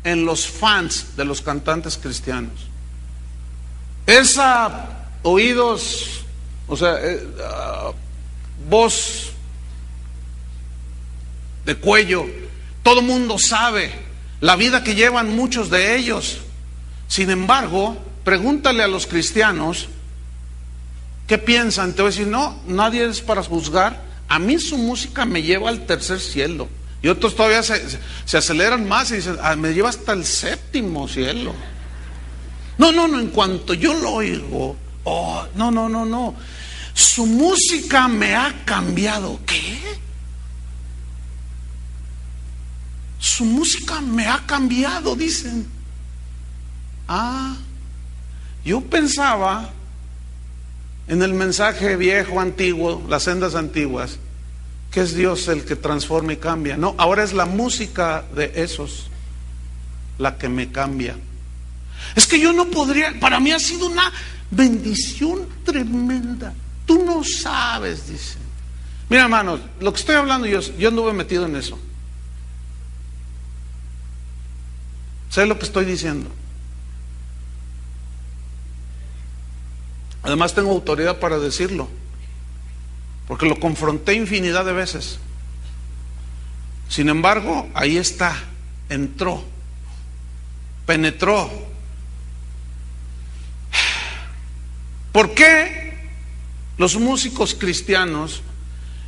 en los fans de los cantantes cristianos. Esa oídos, o sea, voz de cuello, todo mundo sabe la vida que llevan muchos de ellos. Sin embargo, pregúntale a los cristianos qué piensan. Te voy a decir: no, nadie es para juzgar. A mí su música me lleva al tercer cielo. Y otros todavía se aceleran más y dicen: me lleva hasta el séptimo cielo. No, en cuanto yo lo oigo, no. Su música me ha cambiado. ¿Qué? Su música me ha cambiado, dicen. Yo pensaba en el mensaje viejo, antiguo, las sendas antiguas, que es Dios el que transforma y cambia. No, ahora es la música de esos la que me cambia. Es que yo no podría, para mí ha sido una bendición tremenda. Tú no sabes, dice. Mira, hermanos, lo que estoy hablando yo anduve metido en eso. Sé lo que estoy diciendo. Además tengo autoridad para decirlo, porque lo confronté infinidad de veces. Sin embargo, ahí está, entró, penetró. ¿Por qué los músicos cristianos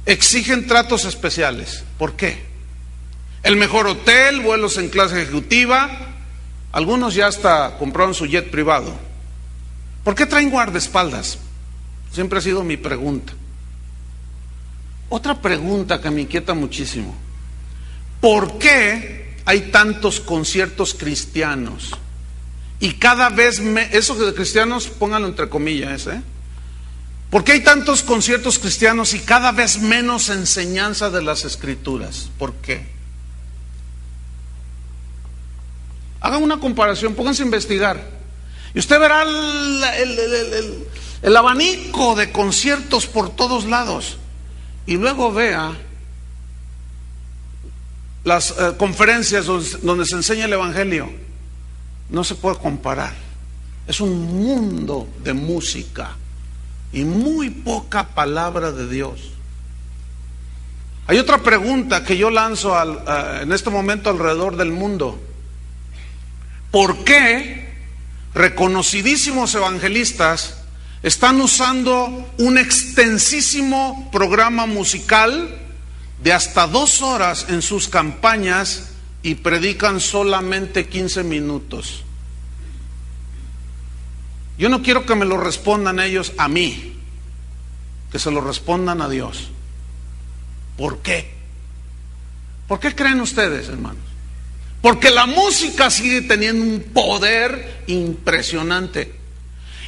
exigen tratos especiales? ¿Por qué? El mejor hotel, vuelos en clase ejecutiva, algunos ya hasta compraron su jet privado. ¿Por qué traen guardaespaldas? Siempre ha sido mi pregunta. Otra pregunta que me inquieta muchísimo: ¿por qué hay tantos conciertos cristianos? Y cada vez eso de cristianos, pónganlo entre comillas, ¿por qué hay tantos conciertos cristianos y cada vez menos enseñanza de las Escrituras? ¿Por qué? Hagan una comparación, pónganse a investigar. Y usted verá el abanico de conciertos por todos lados. Y luego vea las conferencias donde se enseña el Evangelio. No se puede comparar. Es un mundo de música y muy poca palabra de Dios. Hay otra pregunta que yo lanzo en este momento alrededor del mundo. ¿Por qué reconocidísimos evangelistas están usando un extensísimo programa musical de hasta 2 horas en sus campañas y predican solamente 15 minutos? Yo no quiero que me lo respondan ellos a mí, que se lo respondan a Dios. ¿Por qué? ¿Por qué creen ustedes, hermanos? Porque la música sigue teniendo un poder impresionante.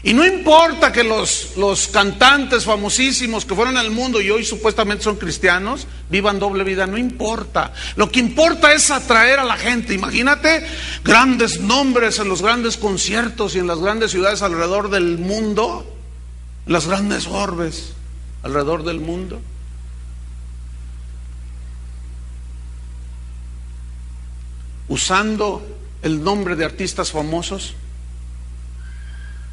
Y no importa que los cantantes famosísimos que fueron al mundo y hoy supuestamente son cristianos, vivan doble vida, no importa. Lo que importa es atraer a la gente. Imagínate grandes nombres en los grandes conciertos y en las grandes ciudades alrededor del mundo, en las grandes orbes alrededor del mundo. Usando el nombre de artistas famosos,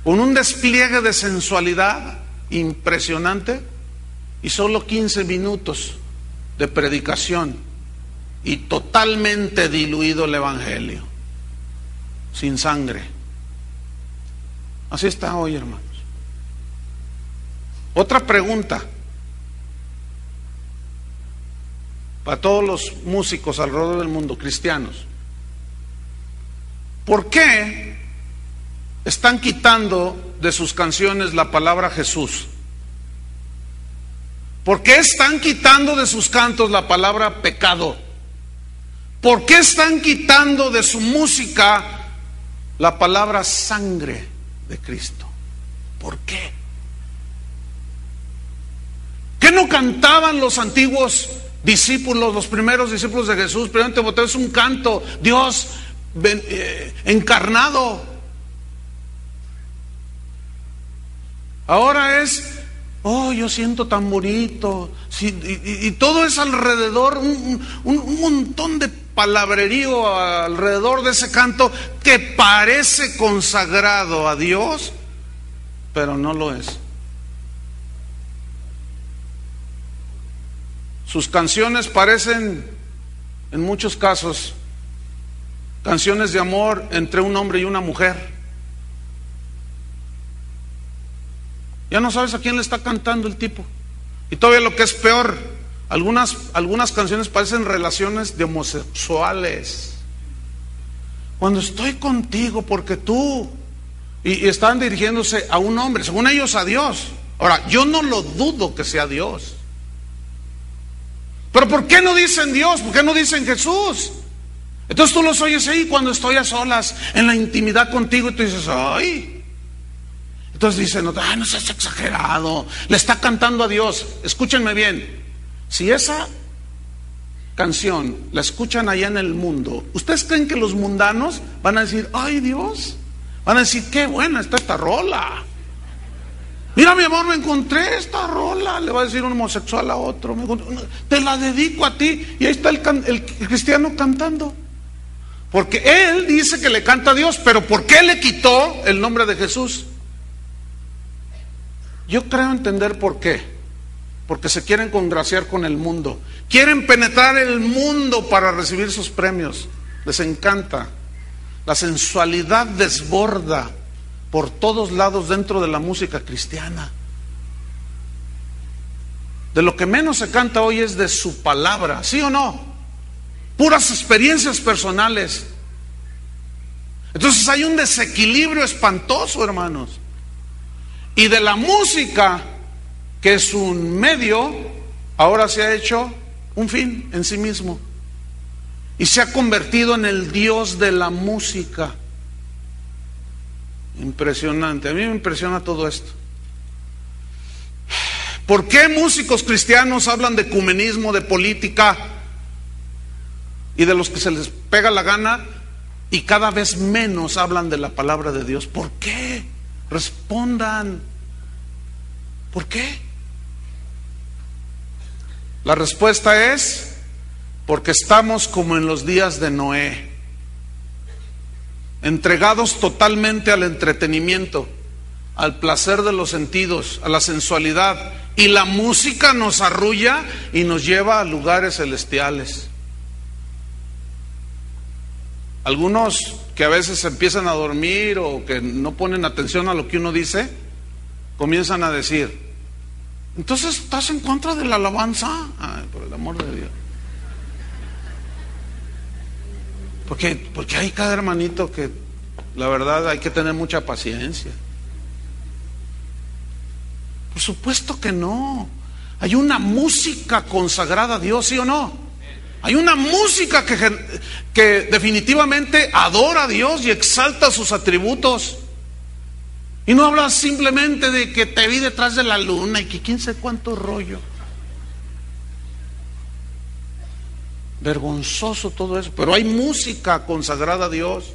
con un despliegue de sensualidad impresionante y solo 15 minutos de predicación y totalmente diluido el Evangelio, sin sangre. Así está hoy, hermanos. Otra pregunta para todos los músicos alrededor del mundo, cristianos: ¿por qué están quitando de sus canciones la palabra Jesús? ¿Por qué están quitando de sus cantos la palabra pecado? ¿Por qué están quitando de su música la palabra sangre de Cristo? ¿Por qué? no cantaban los antiguos discípulos, los primeros discípulos de Jesús? Primero Timoteo es un canto, Dios encarnado. Ahora es, oh, yo siento tan bonito. Sí, y todo es alrededor, un montón de palabrerío alrededor de ese canto que parece consagrado a Dios, pero no lo es. Sus canciones parecen, en muchos casos, canciones de amor entre un hombre y una mujer. Ya no sabes a quién le está cantando el tipo. Y todavía lo que es peor, algunas canciones parecen relaciones de homosexuales. Cuando estoy contigo porque tú, y están dirigiéndose a un hombre, según ellos a Dios. Ahora, yo no lo dudo que sea Dios. Pero ¿por qué no dicen Dios? ¿Por qué no dicen Jesús? Entonces tú los oyes ahí cuando estoy a solas, en la intimidad contigo, y tú dices, ay. Entonces dicen, ay, no seas exagerado, le está cantando a Dios. Escúchenme bien, si esa canción la escuchan allá en el mundo, ¿ustedes creen que los mundanos van a decir, ay Dios? Van a decir, qué buena está esta rola. Mira, mi amor, me encontré esta rola. Le va a decir un homosexual a otro, te la dedico a ti. Y ahí está el cristiano cantando. Porque él dice que le canta a Dios, pero ¿por qué le quitó el nombre de Jesús? Yo creo entender por qué. Porque se quieren congraciar con el mundo. Quieren penetrar el mundo para recibir sus premios. Les encanta. La sensualidad desborda por todos lados dentro de la música cristiana. De lo que menos se canta hoy es de su palabra, ¿sí o no? Puras experiencias personales. Entonces hay un desequilibrio espantoso, hermanos. Y de la música, que es un medio, ahora se ha hecho un fin en sí mismo. Y se ha convertido en el Dios de la música. Impresionante, a mí me impresiona todo esto. ¿Por qué músicos cristianos hablan de ecumenismo, de política y de los que se les pega la gana, y cada vez menos hablan de la palabra de Dios? ¿Por qué? Respondan. ¿Por qué? La respuesta es porque estamos como en los días de Noé, entregados totalmente al entretenimiento, al placer de los sentidos, a la sensualidad, y la música nos arrulla y nos lleva a lugares celestiales. Algunos que a veces empiezan a dormir o que no ponen atención a lo que uno dice, comienzan a decir, entonces ¿estás en contra de la alabanza? Ay, por el amor de Dios. Porque hay cada hermanito que la verdad hay que tener mucha paciencia. Por supuesto que no. Hay una música consagrada a Dios, ¿sí o no? Hay una música que definitivamente adora a Dios y exalta sus atributos. Y no habla simplemente de que te vi detrás de la luna y que quién sabe cuánto rollo. Vergonzoso todo eso. Pero hay música consagrada a Dios.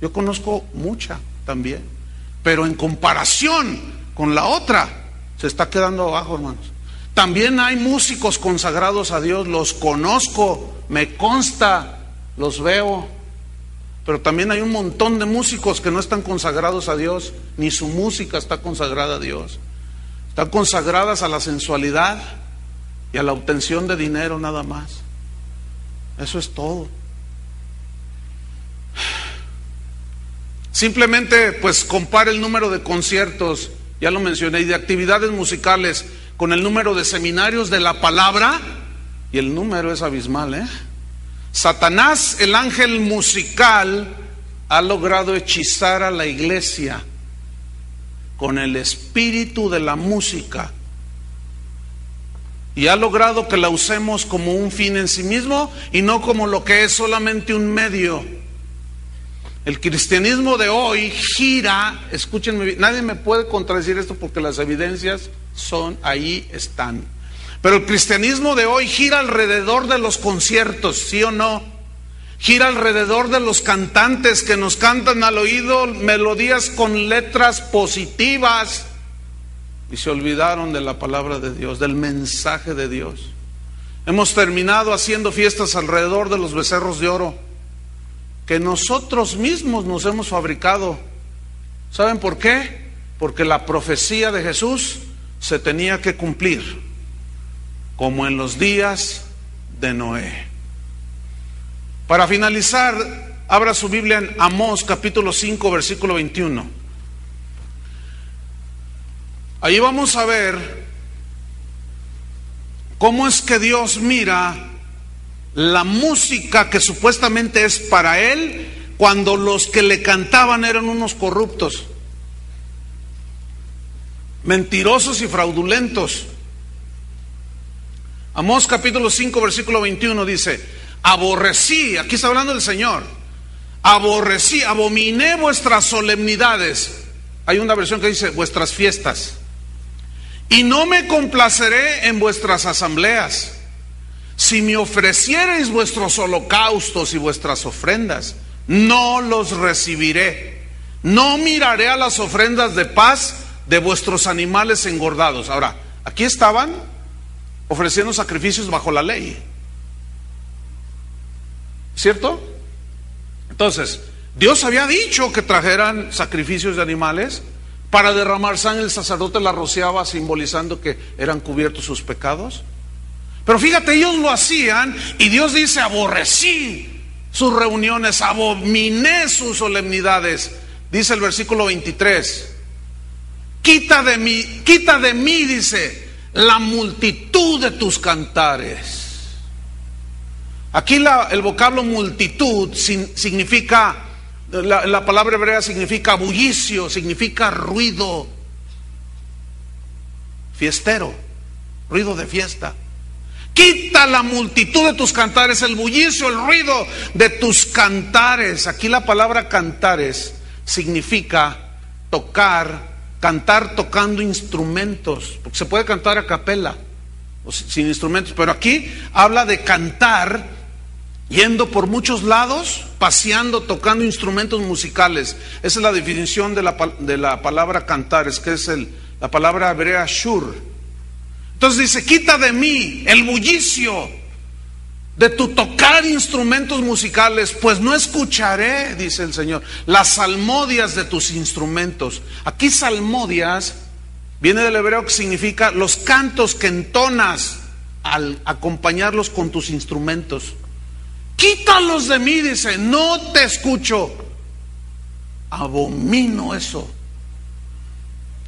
Yo conozco mucha también. Pero en comparación con la otra, se está quedando abajo, hermanos. También hay músicos consagrados a Dios, los conozco, me consta, los veo. Pero también hay un montón de músicos que no están consagrados a Dios, ni su música está consagrada a Dios. Están consagradas a la sensualidad y a la obtención de dinero nada más. Eso es todo. Simplemente pues compare el número de conciertos, ya lo mencioné, y de actividades musicales con el número de seminarios de la palabra, y el número es abismal, ¿eh? Satanás, el ángel musical, ha logrado hechizar a la iglesia con el espíritu de la música y ha logrado que la usemos como un fin en sí mismo y no como lo que es solamente un medio. El cristianismo de hoy gira, escúchenme bien, nadie me puede contradecir esto porque las evidencias ahí están. Pero el cristianismo de hoy gira alrededor de los conciertos, ¿sí o no? Gira alrededor de los cantantes que nos cantan al oído melodías con letras positivas y se olvidaron de la palabra de Dios, del mensaje de Dios. Hemos terminado haciendo fiestas alrededor de los becerros de oro que nosotros mismos nos hemos fabricado. ¿Saben por qué? Porque la profecía de Jesús se tenía que cumplir, como en los días de Noé. Para finalizar, abra su Biblia en Amós capítulo 5, versículo 21. Ahí vamos a ver cómo es que Dios mira la música que supuestamente es para Él, cuando los que le cantaban eran unos corruptos, mentirosos y fraudulentos. Amós capítulo 5, versículo 21 dice: aborrecí, aquí está hablando el Señor, aborrecí, abominé vuestras solemnidades. Hay una versión que dice vuestras fiestas. Y no me complaceré en vuestras asambleas. Si me ofreciereis vuestros holocaustos y vuestras ofrendas, no los recibiré. No miraré a las ofrendas de paz de vuestros animales engordados. Ahora, aquí estaban ofreciendo sacrificios bajo la ley, ¿cierto? Entonces, Dios había dicho que trajeran sacrificios de animales para derramar sangre. El sacerdote la rociaba simbolizando que eran cubiertos sus pecados. Pero fíjate, ellos lo hacían y Dios dice: aborrecí sus reuniones, abominé sus solemnidades. Dice el versículo 23: quita de mí, dice, la multitud de tus cantares. Aquí el vocablo multitud significa, la palabra hebrea significa bullicio, significa ruido fiestero, ruido de fiesta. Quita la multitud de tus cantares, el bullicio, el ruido de tus cantares. Aquí la palabra cantares significa tocar, cantar tocando instrumentos, porque se puede cantar a capela o sin instrumentos, pero aquí habla de cantar yendo por muchos lados, paseando, tocando instrumentos musicales. Esa es la definición de la palabra cantares, que es la palabra hebrea shur. Entonces dice: quita de mí el bullicio de tu tocar instrumentos musicales, pues no escucharé, dice el Señor, las salmodias de tus instrumentos. Aquí salmodias viene del hebreo, que significa los cantos que entonas al acompañarlos con tus instrumentos. Quítalos de mí, dice, no te escucho. Abomino eso.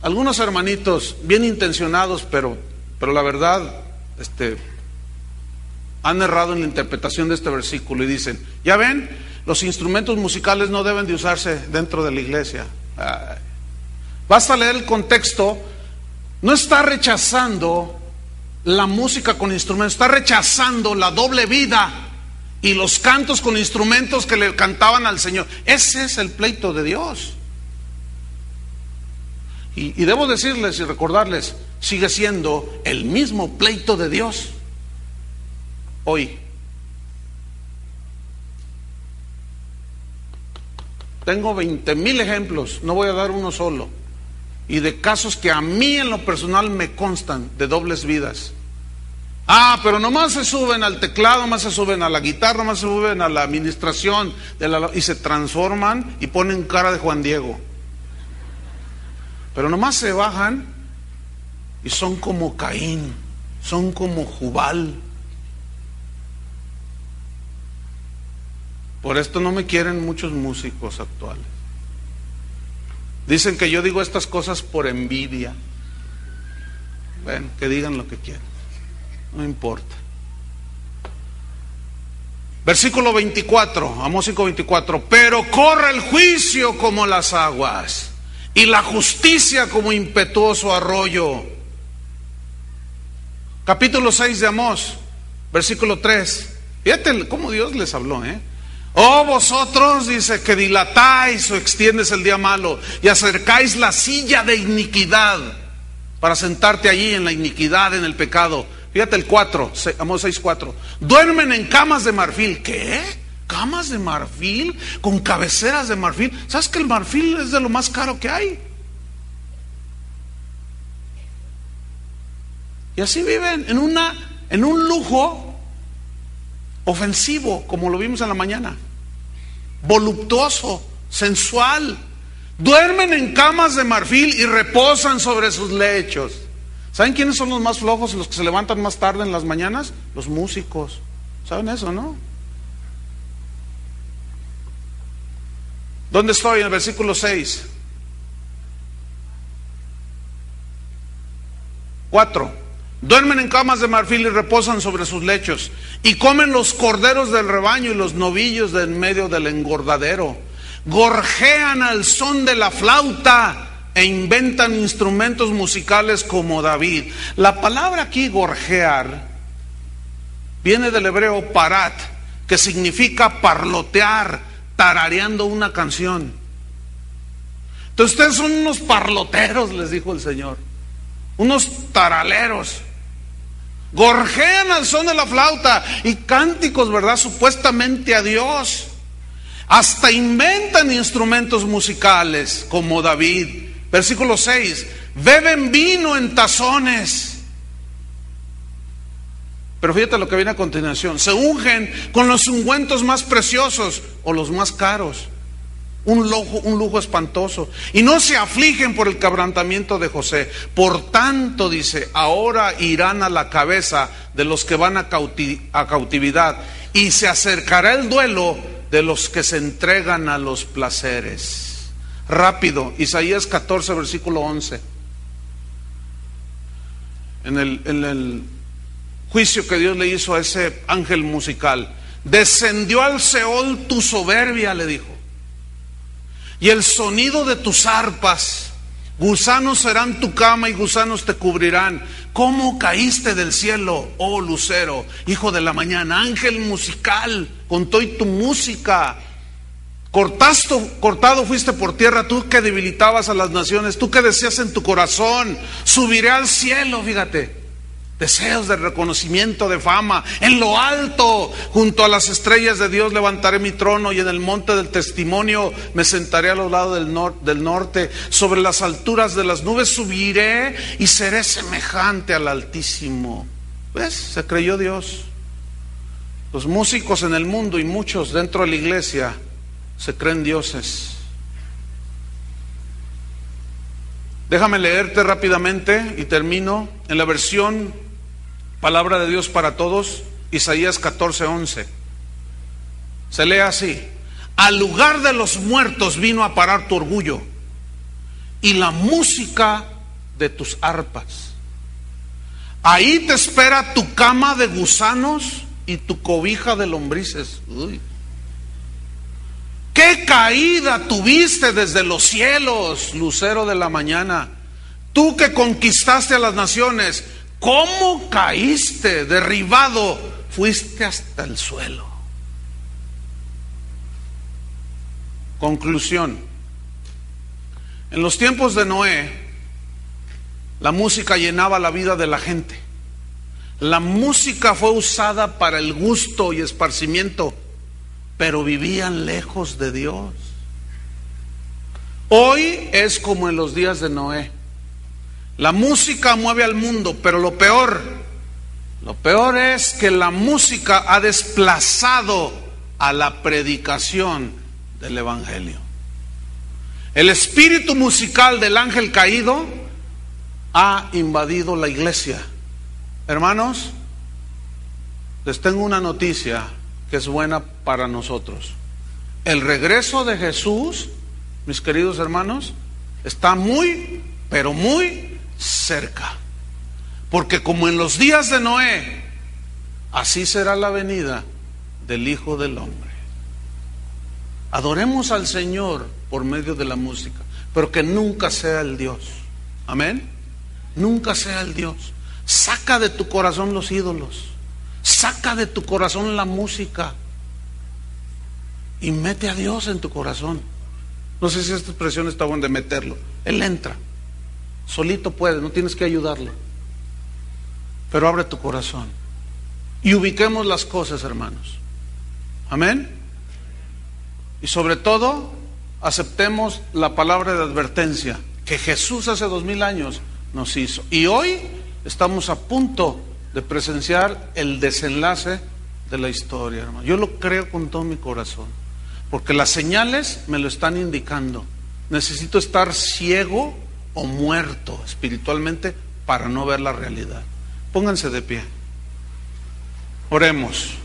Algunos hermanitos bien intencionados, pero la verdad, han errado en la interpretación de este versículo y dicen: ya ven, los instrumentos musicales no deben de usarse dentro de la iglesia. Basta leer el contexto. No está rechazando la música con instrumentos, está rechazando la doble vida y los cantos con instrumentos que le cantaban al Señor. Ese es el pleito de Dios. Y debo decirles y recordarles, sigue siendo el mismo pleito de Dios hoy. Tengo 20,000 ejemplos, no voy a dar uno solo, y de casos que a mí en lo personal me constan, de dobles vidas. Pero nomás se suben al teclado, nomás se suben a la guitarra, nomás se suben a la administración y se transforman y ponen cara de Juan Diego. Pero nomás se bajan y son como Caín, son como Jubal. Por esto no me quieren muchos músicos actuales. Dicen que yo digo estas cosas por envidia. Bueno, que digan lo que quieran, no importa. Versículo 24, Amós 5:24: pero corre el juicio como las aguas y la justicia como impetuoso arroyo. Capítulo 6 de Amós, versículo 3. Fíjate cómo Dios les habló, Oh vosotros, dice, que dilatáis o extiendes el día malo y acercáis la silla de iniquidad para sentarte allí en la iniquidad, en el pecado. Fíjate el 4, Amós 6:4. Duermen en camas de marfil. ¿Qué? ¿Camas de marfil? ¿Con cabeceras de marfil? ¿Sabes que el marfil es de lo más caro que hay? Y así viven en un lujo ofensivo, como lo vimos en la mañana. Voluptuoso, sensual. Duermen en camas de marfil y reposan sobre sus lechos. ¿Saben quiénes son los más flojos y los que se levantan más tarde en las mañanas? Los músicos. ¿Saben eso, no? ¿Dónde estoy? En el versículo 6. 4. Duermen en camas de marfil y reposan sobre sus lechos, y comen los corderos del rebaño y los novillos de en medio del engordadero. Gorjean al son de la flauta e inventan instrumentos musicales como David. La palabra aquí, gorjear, viene del hebreo parat, que significa parlotear, tarareando una canción. Entonces ustedes son unos parloteros, les dijo el Señor, unos taraleros. Gorjean al son de la flauta y cánticos, ¿verdad? Supuestamente a Dios. Hasta inventan instrumentos musicales como David. Versículo 6. Beben vino en tazones. Pero fíjate lo que viene a continuación. Se ungen con los ungüentos más preciosos o los más caros. Un lujo espantoso. Y no se afligen por el quebrantamiento de José. Por tanto, dice, ahora irán a la cabeza de los que van a cautividad, y se acercará el duelo de los que se entregan a los placeres. Rápido, Isaías 14, versículo 11. En el juicio que Dios le hizo a ese ángel musical. Descendió al Seol tu soberbia, le dijo, y el sonido de tus arpas. Gusanos serán tu cama y gusanos te cubrirán. ¿Cómo caíste del cielo, oh lucero, hijo de la mañana, ángel musical, con todo y tu música? Cortado fuiste por tierra, tú que debilitabas a las naciones, tú que decías en tu corazón, subiré al cielo, fíjate. Deseos de reconocimiento, de fama. En lo alto, junto a las estrellas de Dios, levantaré mi trono, y en el monte del testimonio me sentaré a los lados del norte. Sobre las alturas de las nubes subiré y seré semejante al Altísimo. ¿Ves? Se creyó Dios. Los músicos en el mundo y muchos dentro de la iglesia se creen dioses. Déjame leerte rápidamente y termino en la versión Palabra de Dios para Todos, Isaías 14:11. Se lee así: al lugar de los muertos vino a parar tu orgullo y la música de tus arpas. Ahí te espera tu cama de gusanos y tu cobija de lombrices. Uy. ¡Qué caída tuviste desde los cielos, lucero de la mañana! Tú que conquistaste a las naciones, ¿cómo caíste? Derribado fuiste hasta el suelo. Conclusión. En los tiempos de Noé, la música llenaba la vida de la gente. La música fue usada para el gusto y esparcimiento, pero vivían lejos de Dios. Hoy es como en los días de Noé. La música mueve al mundo, pero lo peor es que la música ha desplazado a la predicación del Evangelio. El espíritu musical del ángel caído ha invadido la iglesia. Hermanos, les tengo una noticia que es buena para nosotros. El regreso de Jesús, mis queridos hermanos, está muy, pero muy cerca. Porque como en los días de Noé, así será la venida del Hijo del Hombre. Adoremos al Señor por medio de la música, pero que nunca sea el Dios. Amén. Nunca sea el Dios. Saca de tu corazón los ídolos. Saca de tu corazón la música y mete a Dios en tu corazón. No sé si esta expresión está buena de meterlo. Él entra. Solito puede, no tienes que ayudarle. Pero abre tu corazón y ubiquemos las cosas, hermanos. Amén. Y sobre todo, aceptemos la palabra de advertencia que Jesús hace 2000 años nos hizo. Y hoy estamos a punto de presenciar el desenlace de la historia, hermano. Yo lo creo con todo mi corazón, porque las señales me lo están indicando. Necesito estar ciego o muerto espiritualmente para no ver la realidad. Pónganse de pie. Oremos.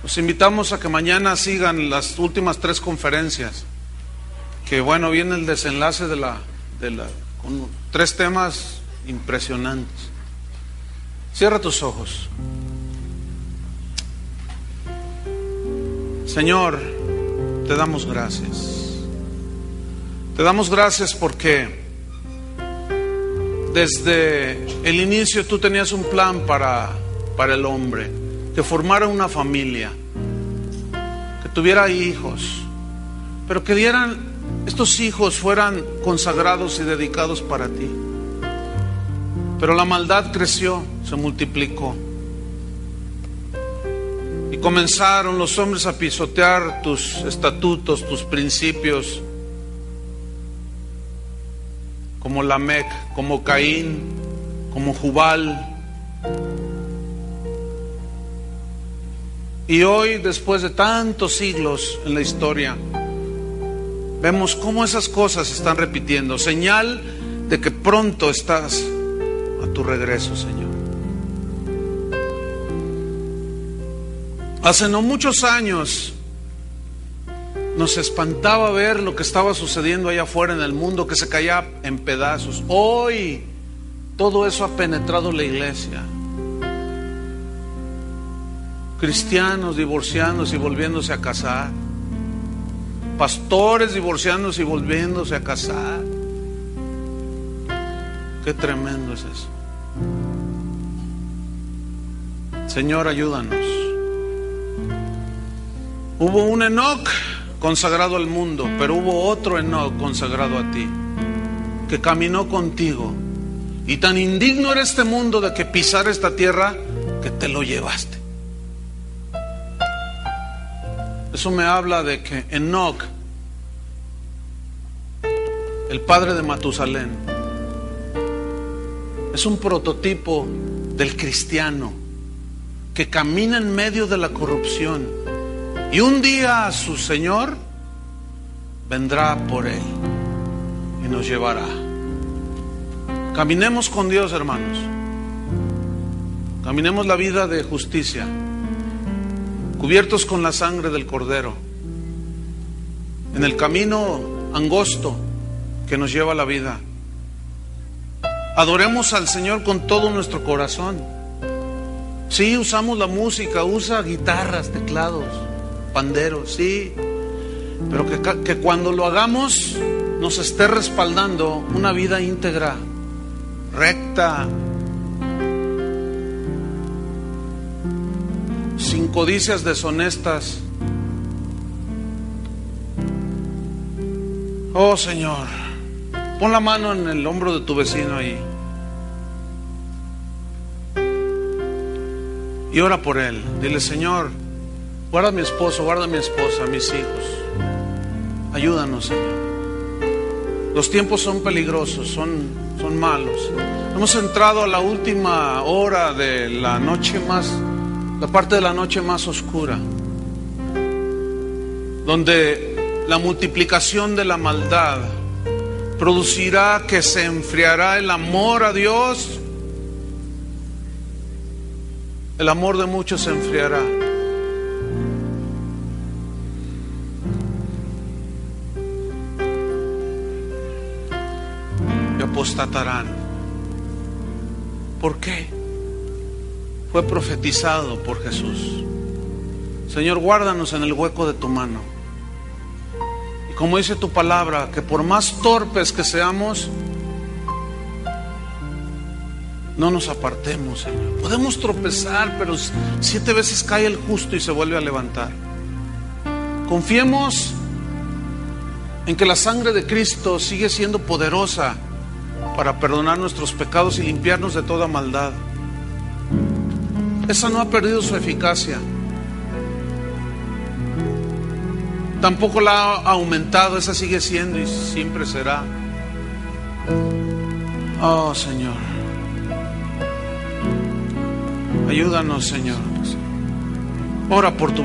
Los invitamos a que mañana sigan las últimas 3 conferencias. Que bueno, viene el desenlace con 3 temas impresionantes. Cierra tus ojos. Señor, te damos gracias. Te damos gracias porque desde el inicio tú tenías un plan para el hombre, que formara una familia, que tuviera hijos, pero que estos hijos fueran consagrados y dedicados para ti. Pero la maldad creció, se multiplicó. Y comenzaron los hombres a pisotear tus estatutos, tus principios, como Lamec, como Caín, como Jubal. Y hoy, después de tantos siglos en la historia, vemos cómo esas cosas se están repitiendo. Señal de que pronto estás a tu regreso, Señor. Hace no muchos años nos espantaba ver lo que estaba sucediendo allá afuera en el mundo, que se caía en pedazos. Hoy todo eso ha penetrado la iglesia. Cristianos divorciándose y volviéndose a casar. Pastores divorciándose y volviéndose a casar. Qué tremendo es eso. Señor, ayúdanos. Hubo un Enoc consagrado al mundo, pero hubo otro Enoc consagrado a ti, que caminó contigo. Y tan indigno era este mundo de que pisara esta tierra que te lo llevaste. Eso me habla de que Enoc, el padre de Matusalén, es un prototipo del cristiano que camina en medio de la corrupción, y un día su Señor vendrá por él y nos llevará. Caminemos con Dios, hermanos. Caminemos la vida de justicia, cubiertos con la sangre del Cordero, en el camino angosto que nos lleva a la vida. Adoremos al Señor con todo nuestro corazón. Sí, usamos la música, usa guitarras, teclados, panderos, sí, pero que cuando lo hagamos nos esté respaldando una vida íntegra, recta, sin codicias deshonestas. Oh Señor, pon la mano en el hombro de tu vecino ahí y ora por él. Dile: Señor, guarda a mi esposo, guarda a mi esposa, a mis hijos. Ayúdanos, Señor. Los tiempos son peligrosos, son malos. Hemos entrado a la última hora de la noche la parte de la noche más oscura, donde la multiplicación de la maldad producirá que se enfriará el amor a Dios. El amor de muchos se enfriará. Y apostatarán. ¿Por qué? Fue profetizado por Jesús. Señor, guárdanos en el hueco de tu mano. Y como dice tu palabra, que por más torpes que seamos, no nos apartemos, Señor. Podemos tropezar, pero 7 veces cae el justo y se vuelve a levantar. Confiemos en que la sangre de Cristo sigue siendo poderosa para perdonar nuestros pecados y limpiarnos de toda maldad. Esa no ha perdido su eficacia. Tampoco la ha aumentado, esa sigue siendo y siempre será. Oh, Señor, ayúdanos, Señor. Ora por tu